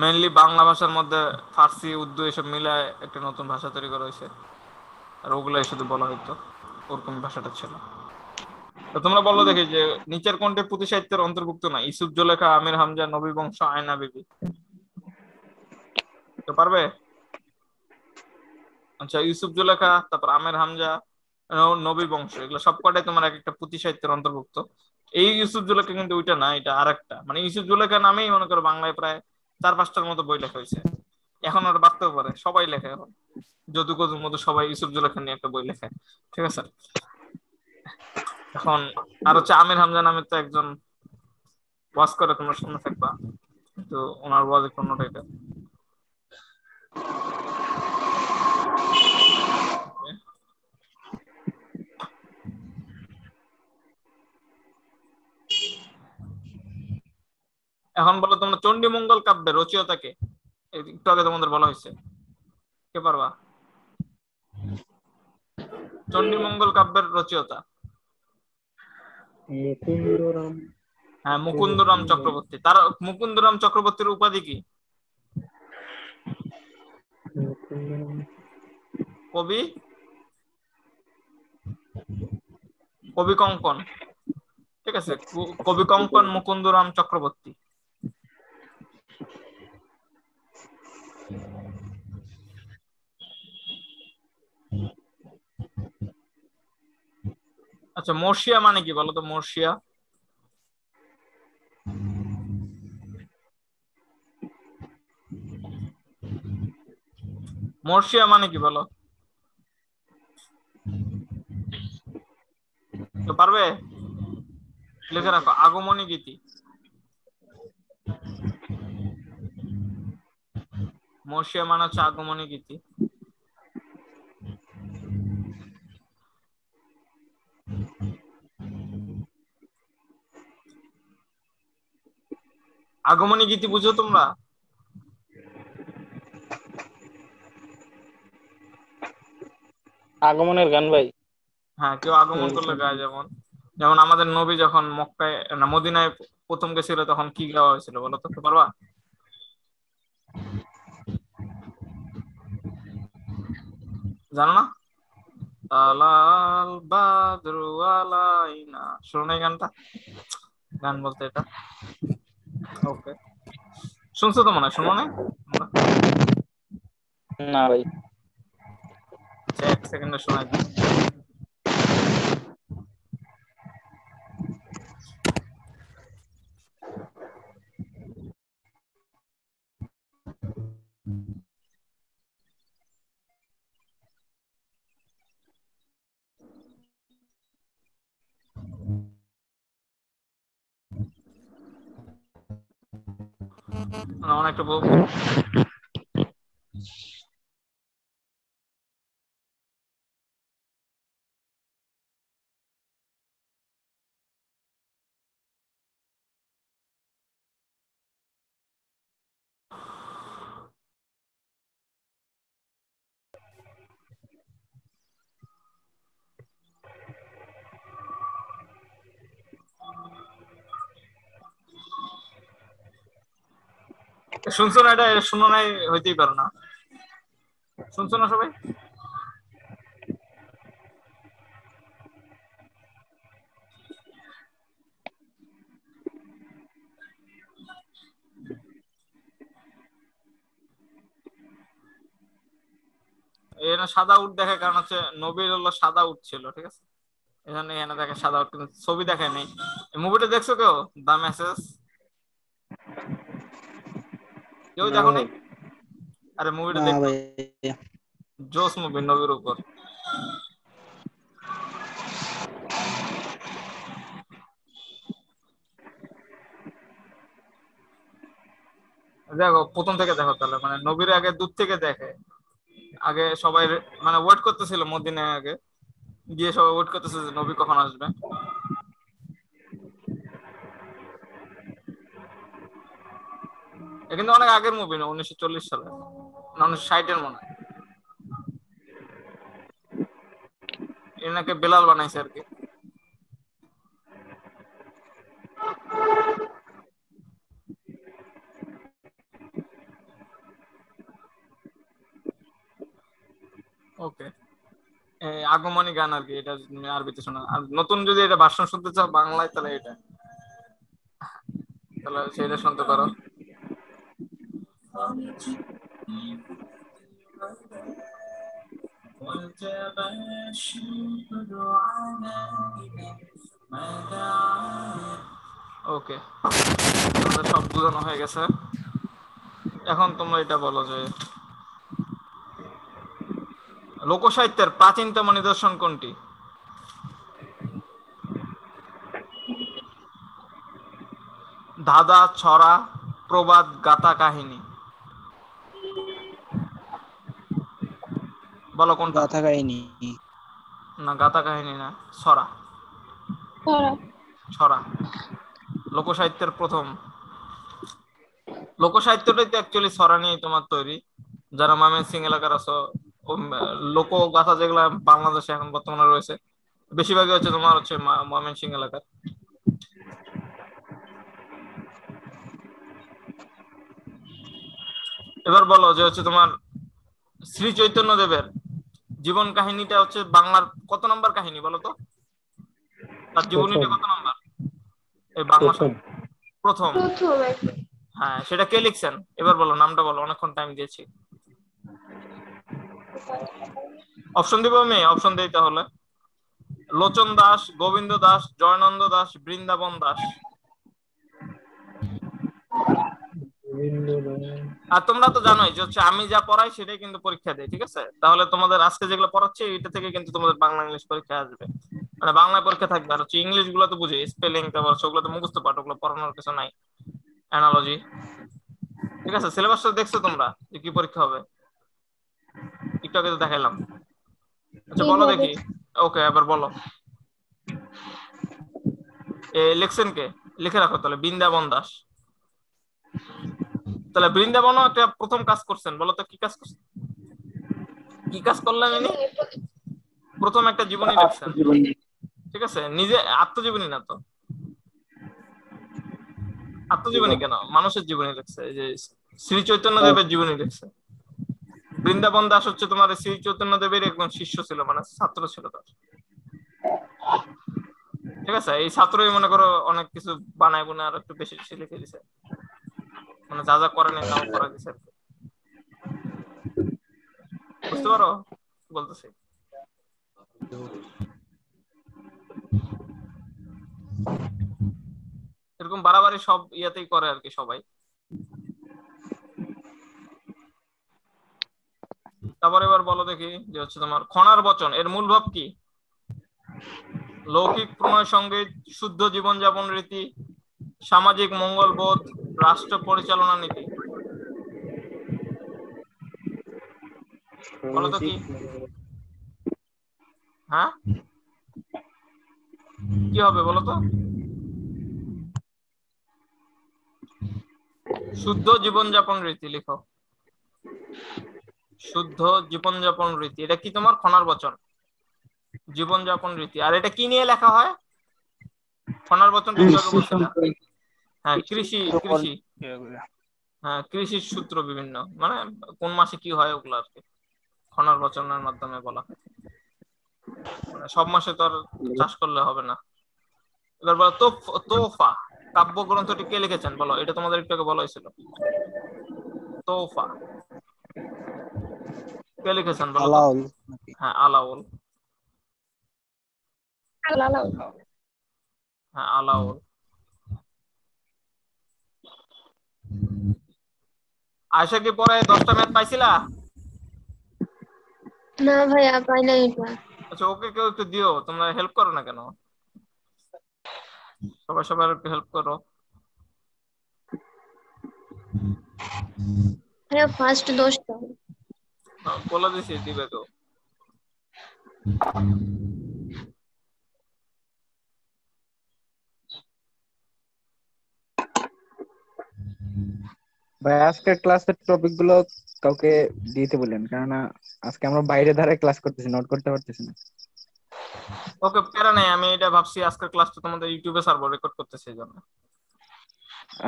মেইনলি বাংলা ভাষার মধ্যে ফার্সি উর্দু এসব মিলায় একটা নতুন ভাষা তৈরি করা হয়েছে, আর ওগুলাই শুধু বলা হইতো, ওরকম ভাষাটা ছিল। তো তোমরা বলো দেখি যে নিচের কোনটি পুঁথি সাহিত্যের অন্তর্ভুক্ত না? ইউসুফ জুলেখা, আমির হামজা, নবী বংশ, আয়না বিবি। তো পারবে? আচ্ছা, ইউসুফ জুলেখা, তারপর আমির হামজা, নবী বংশ, এগুলো সবকটাই তোমার এক একটা পুঁথি সাহিত্যের অন্তর্ভুক্ত। এই ইউসুফ জুলেখা কিন্তু ওইটা না, এটা আরেকটা, মানে ইউসুফ জুলেখা নামেই মনে করো বাংলায় প্রায় 4-5টার মতো বই লেখা হয়েছে। এখন ওটা বাড়তেও পারে, সবাই লেখে এখন, যদু কদুর মতো সবাই ইউসুফ জুলেখা নিয়ে একটা বই লেখে, ঠিক আছে। এখন আর হচ্ছে আমির হামজা নামে তো একজন ওয়াজ করে, তোমরা শুনে থাকবা, তো ওনার ওয়াজের কোনটা এটা। এখন বলো তোমরা চণ্ডীমঙ্গল কাব্যের রচয়িতাকে, একটু আগে তোমাদের বলা হয়েছে, কে পারবা? চণ্ডীমঙ্গল কাব্যের রচয়িতা? মুকুন্দরাম। হ্যাঁ, মুকুন্দরাম চক্রবর্তী। তার মুকুন্দরাম চক্রবর্তীর উপাধি কি? কবি, কবি কঙ্কন, ঠিক আছে, কবি কঙ্কন মুকুন্দরাম চক্রবর্তী। আচ্ছা, মর্ষিয়া মানে কি বলো তো? মর্ষিয়া, মর্ষিয়া মানে কি বলো তো? পারবে? লিখে রাখো, আগমনী গীতি। মর্ষিয়া মানে হচ্ছে আগমনী গীতি। আগমনী গীতি বুঝো তোমরা? আগমনের গান ভাই। হ্যাঁ, কেউ আগমন করলে গায়, যেমন যেমন আমাদের নবী যখন মক্কায় না মদিনায় প্রথম গেছিল তখন কি গাওয়া হয়েছিল বলো তো, পারবা? জানো না? আলাল বাদরু আলাইনা, শোনো না এই গানটা? গান বলতে এটা, ওকে, শুনছো তো মনে হয়, শোনো না? না ভাই। আচ্ছা, 1 সেকেন্ডে শোনাই দিই। অনেকটা শুনছো না? এটা শুনো নাই হইতেই পারো না, শুনছো না সবাই? এখানে সাদা উট দেখে কারণ হচ্ছে নবীর হলো সাদা উট ছিল, ঠিক আছে, এখানে এখানে দেখে সাদা উট, কিন্তু ছবি দেখে নেই। মুভিটা দেখছো কেউ, দা মেসেজ? কেউ দেখো নি? আরে মুভিটা না দেখো, ভাই। জোস মুভি নবীর উপর। দেখো প্রথম থেকে দেখো তাহলে, মানে নবীর আগে দূর থেকে দেখে, আগে সবাই মানে ওয়েট করতেছিল মদিনায়, আগে গিয়ে সবাই ওয়েট করতেছে যে নবী কখন আসবে। এটা কিন্তু অনেক আগের মুভি না, 1940 সালে না 1960-এর মনে হয়। এনাকে বেলাল বানাইছে আর কি। ওকে, আগমনী গান আর কি, এটা আরবিতে শোনা। আর নতুন যদি এটা ভার্সন শুনতে চাও বাংলায়, তাহলে এটা, তাহলে সেটা শুনতে পারো। ওকে, সব বোঝানো হয়ে গেছে। এখন তোমরা এটা বলো যে লোকসাহিত্যের প্রাচীনতম নিদর্শন কোনটি? ধাঁধা, ছড়া, প্রবাদ, গাথা, কাহিনী, বলো কোনটা? গাথা কাহিনী। না, গাথা কাহিনী না, ছড়া। ছড়া। ছড়া লোকসাহিত্যের প্রথম। লোকসাহিত্যটাই তো অ্যাকচুয়ালি ছড়া নিয়ে তোমার তৈরি। যারা ময়মনসিংহ এলাকার আছো, লোকগাথা যেগুলা বাংলাদেশে এখন বর্তমানে রয়েছে, বেশিরভাগই হচ্ছে তোমার হচ্ছে ময়মনসিংহ এলাকার। এবার বলো যে হচ্ছে তোমার শ্রী চৈতন্য দেবের জীবন কাহিনীটা হচ্ছে বাংলার কত নম্বর কাহিনী বলো তো? তার জীবনীটা কত নম্বর এই বাংলা প্রথম? প্রথম একদম। হ্যাঁ, সেটা কে লিখছেন? এবার বলো, নামটা বলো, অনেকক্ষণ টাইম দিয়েছি। অপশন দিব আমি? অপশন দেই তাহলে। লোচন দাস, গোবিন্দ দাস, জয়নন্দ দাস, বৃন্দাবন দাস। আর তোমরা তো জানোই যে হচ্ছে আমি যা পড়াই সেটাই কিন্তু পরীক্ষা দেয়, ঠিক আছে? তাহলে তোমাদের আজকে যেগুলো পড়াচ্ছি এটা থেকে কিন্তু তোমাদের বাংলা ইংলিশ পরীক্ষা আসবে, মানে বাংলায় পরীক্ষা থাকবে। আর হচ্ছে ইংলিশ গুলো তো বুঝি, স্পেলিং তারপর সেগুলো তো মুখস্থ পাঠ, ওগুলো পড়ানোর কিছু নাই। অ্যানালজি, ঠিক আছে? সিলেবাসটা দেখছো তোমরা যে কি পরীক্ষা হবে? একটু আগে তো দেখাইলাম। আচ্ছা বলো দেখি। ওকে, এবার বলো লিখছেন কে? লিখে রাখো তাহলে, বৃন্দাবন দাস। তাহলে বৃন্দাবনও একটা প্রথম কাজ করছেন, বলো তো কি কাজ করছেন? কি কাজ করলেন ইনি? প্রথম একটা জীবনী লিখছেন, ঠিক আছে? নিজে আত্মজীবনী না তো, আত্মজীবনী কেন, মানুষের জীবনী লিখছে, এই যে শ্রী চৈতন্য দেবের জীবনী লিখছে। বৃন্দাবন দাস হচ্ছে তোমার শ্রী চৈতন্য দেবের একজন শিষ্য ছিল, মানে ছাত্র ছিল তার, ঠিক আছে? এই ছাত্রই মনে করো অনেক কিছু বানায় বুনে আর একটু বেশি বেশি লিখে দিছে, মানে যা যা করে নাই তাও করে দিছে। বুঝতে পারো বলতেছি? এরকম বাড়াবাড়ি সব ইয়াতেই করে আর কি সবাই। তারপর এবার বলো দেখি যে হচ্ছে তোমার খনার বচন এর মূল ভাব কি? লৌকিক প্রণয় সঙ্গীত, শুদ্ধ জীবনযাপন রীতি, সামাজিক মঙ্গলবোধ, রাষ্ট্র পরিচালনা নীতি। বলো তো কি? হ্যাঁ, কি হবে বলো তো? শুদ্ধ জীবনযাপন রীতি লিখো, শুদ্ধ জীবনযাপন রীতি। এটা কি তোমার খনার বচন, জীবনযাপন রীতি। আর এটা কি নিয়ে লেখা হয়? খনার বচনটা কিভাবে বলছিলাম? হ্যাঁ, কৃষি, কৃষি। হ্যাঁ, কৃষির সূত্র বিভিন্ন, মানে কোন মাসে কি হয় ওগুলো আর কি খনার বচনের মাধ্যমে বলা হয়। মানে সব মাসে তো আর চাষ করলে হবে না। এবার বলো তোফা কাব্যগ্রন্থটি কে লিখেছেন বলো? এটা তোমাদের একটু আগে বলা হয়েছিল। তোফা কে লিখেছেন বলো তো? আলাউল। হ্যাঁ, আলাউল। হ্যাঁ, আলাউল। আয়শা কি পরে 10টা ম্যাথ পাইছিলা? না ভাইয়া, পাই নাই এটা। আচ্ছা, ওকে কেউ একটু দিও, তোমরা হেল্প করো না কেন? সবাই সবার একটু হেল্প করো। ভাইয়া ফার্স্ট 10টা। বলে দিছি দিবে তো। ভাই আজকের ক্লাসের টপিক গুলো কাউকে দিতে বলেন, কেননা আজকে আমরা বাইরে দাঁড়ায় ক্লাস করতেছি, নোট করতে পারতেছি না। ওকে, প্যারা নাই, আমি এটা ভাবছি আজকের ক্লাসটা তোমাদের ইউটিউবে ছাড়বো, রেকর্ড করতেছি এই জন্য।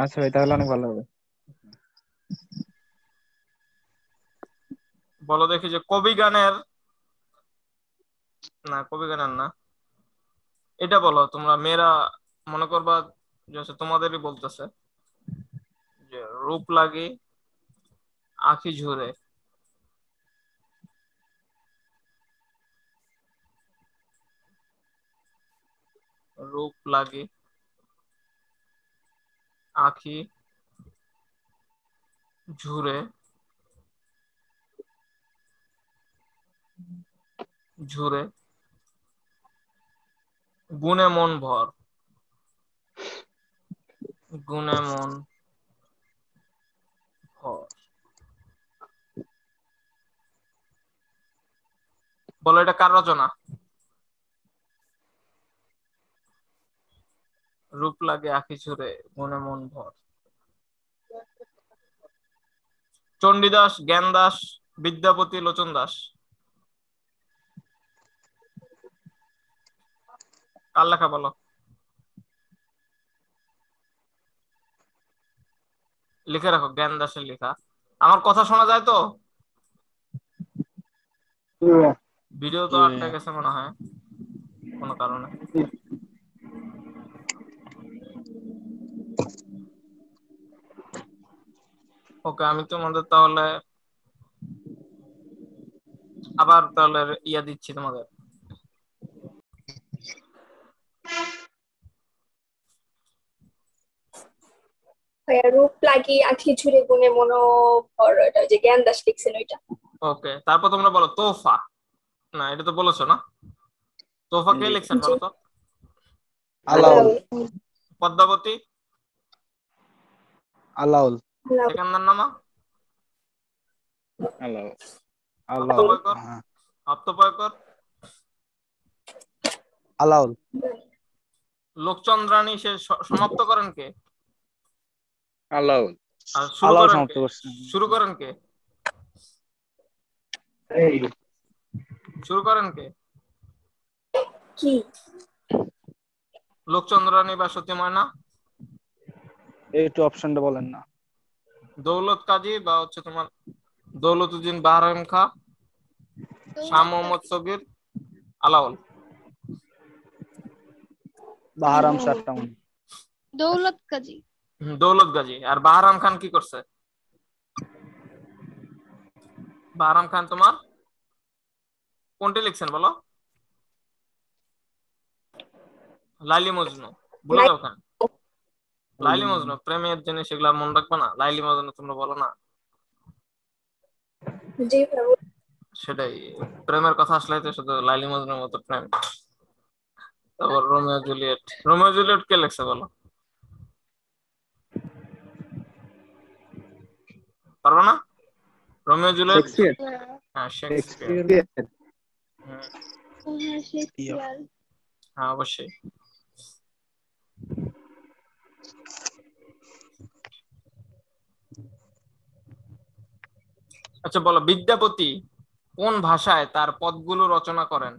আচ্ছা ভাই, তাহলে অনেক ভালো হবে। বলো দেখি যে কবি গানের না কবি গানের না। এটা বলো তোমরা মেয়েরা, মনে করবা যে হচ্ছে তোমাদেরই বলতেছে যে রূপ লাগে আখি ঝুরে। রূপ লাগে আখি ঝুরে, ঝুরে গুণে মন ভর, গুণে মন ভর। বলো এটা কার রচনা? রূপ লাগে আখি ঝুরে গুণে মন ভর। চণ্ডীদাস, জ্ঞান দাস, বিদ্যাপতি, লোচন দাস। কার লেখা বলো? লিখে রাখো জ্ঞান দাসের লেখা। আমার কথা শোনা যায় তো? ভিডিও তো আটকে গেছে মনে হয় কোনো কারণে। ওকে, আমি তোমাদের তাহলে আবার তাহলে ইয়া দিচ্ছি তোমাদের। ভাইয়া রূপ লাগি আঁখি ঝুরে গুণে মনোহর, এটা যে জ্ঞান দাস লিখছেন ওইটা। ওকে, তারপর তোমরা বলো তোফা। না এটা তো বলেছো না? তোফা কে লিখছেন বলো তো? আলাউল। পদ্মাবতী, আলাউল। সেকেন্ডার নামা আলাউল। আলাউল। হপ্তপয়কর, হ্যাঁ, হপ্তপয়কর। আলাউল। লোকচন্দ্রানী সে সমাপ্ত করেন কে? আলাউল। আর শুরু আলাউল করেন সমাপ্ত কে? করছেন। শুরু করেন কে? শুরু করেন কে? কি লোকচন্দ্রানী বা সতী ময়না? একটু অপশনটা বলেন না। দৌলত কাজী বা হচ্ছে তোমার দৌলতুদ্দিন বাহরাম খা, শাহ মোহাম্মদ সগির, আলাউল। বাহারাম শাহটা মনে। দৌলত কাজী। দৌলত গাজী। আর বাহরাম খান কি করছে? বাহরাম খান তোমার কোনটি লিখছেন বলো? লাইলি মজনু। ভুলে যাও খান। লাইলি মজনু প্রেমের জিনিস, এগুলা মনে রাখবে না। লাইলি মজনু তোমরা বলো না, জি ভাইয়া। সেটাই। প্রেমের কথা আসলে তো শুধু লাইলি মজনুর মতো প্রেম। তারপর রোমিও জুলিয়েট। রোমিও জুলিয়েট কে লিখছে বলো? পারবো না? Romeo Juliet. শেক্সপিয়ার। হ্যাঁ শেক্সপিয়ার। শেক্সপিয়ার। হুম, শেক্সপিয়ার। হ্যাঁ অবশ্যই। আচ্ছা বলো, বিদ্যাপতি কোন ভাষায় তার পদগুলো রচনা করেন?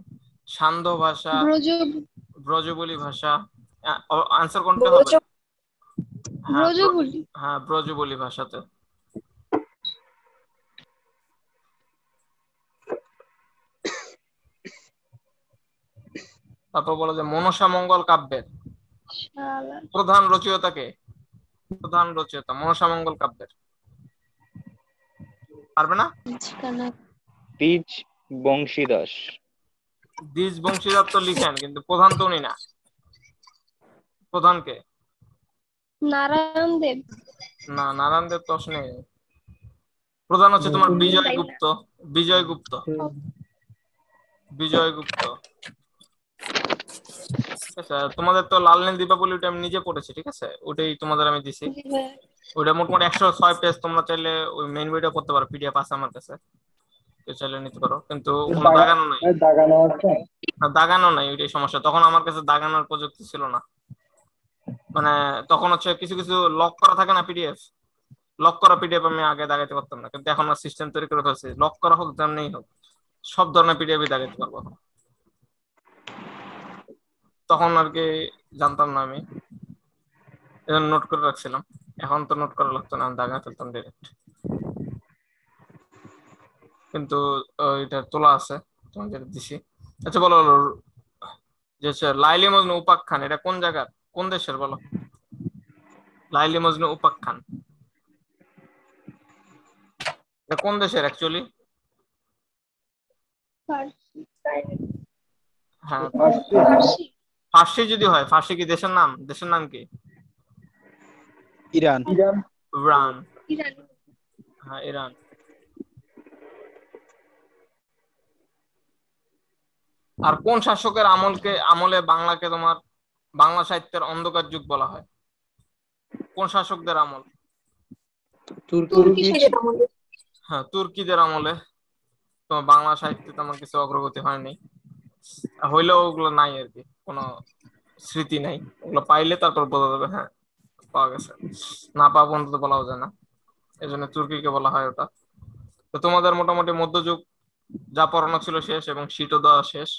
সান্ধ্য ভাষা, ব্রজ ব্রজবুলি ভাষা। আনসার কোনটা হবে? হ্যাঁ ব্রজবুলি। হ্যাঁ ব্রজবুলি ভাষাতে। তারপর বলো যে মনসা মঙ্গল কাব্যের শালা। প্রধান রচয়িতা কে? প্রধান রচয়িতা মনসা মঙ্গল কাব্যের পারবে না? ঠিকানা। বীজ বংশীদাস। দ্বিজ বংশীদার তো লিখেন, কিন্তু প্রধান তো উনি না। প্রধান কে? নারায়ণ দেব। না, নারায়ণ দেব তো আসলে নেই। প্রধান হচ্ছে তোমার বিজয় গুপ্ত। বিজয় গুপ্ত। বিজয় গুপ্ত। ঠিক আছে, তোমাদের তো লাল নীল দীপাবলি ওটা আমি নিজে পড়েছি, ঠিক আছে, ওটাই তোমাদের আমি দিছি। জি ভাইয়া। ওটা মোটামুটি 106 পেজ। তোমরা চাইলে ওই মেইন বইটা পড়তে পারো, পিডিএফ আছে আমার কাছে, কেউ চাইলে নিতে পারো। কিন্তু কোনো দাগানো নাই। দাগানো আছে। না, দাগানো নাই, ওইটাই সমস্যা। তখন আমার কাছে দাগানোর প্রযুক্তি ছিল না। মানে তখন হচ্ছে কিছু কিছু লক করা থাকে না পিডিএফ, লক করা পিডিএফ আমি আগে দাগাইতে পারতাম না, কিন্তু এখন সিস্টেম তৈরি করে ফেলছি, লক করা হোক যেমনি হোক সব ধরনের পিডিএফই দাগাইতে পারবো। তখন আর কি জানতাম না আমি, এজন্য নোট করে রাখছিলাম। এখন তো নোট করা লাগতো না, আমি দাগা ফেলতাম ডিরেক্ট। কিন্তু এটা তোলা আছে, তোমাদের দিছি। আচ্ছা বলো বলো, যে হচ্ছে লাইলি মজনু উপাখ্যান, এটা কোন জায়গার, কোন দেশের বলো? লাইলি মজনু উপাখ্যান এটা কোন দেশের অ্যাকচুয়ালি? হ্যাঁ ফার্সি। ফার্সি যদি হয়, ফার্সি কি দেশের নাম? দেশের নাম কি? ইরান। ইরান। ইরান। হ্যাঁ ইরান। আর কোন শাসকের আমলে বাংলাকে তোমার বাংলা সাহিত্যের অন্ধকার যুগ বলা হয়? কোন শাসকদের আমল? তুর্কিদের আমলে। হ্যাঁ তুর্কিদের আমলে তোমার বাংলা সাহিত্যে তেমন কিছু অগ্রগতি হয়নি, হইলেও ওগুলো নাই আর কি, কোনো স্মৃতি নাই, ওগুলো পাইলে তারপর বোঝা যাবে হ্যাঁ পাওয়া গেছে, না পাওয়া পর্যন্ত বলাও যায় না, এই জন্য তুর্কিকে বলা হয় ওটা। তো তোমাদের মোটামুটি মধ্যযুগ যা পড়ানো ছিল শেষ এবং শীটও দেওয়া শেষ।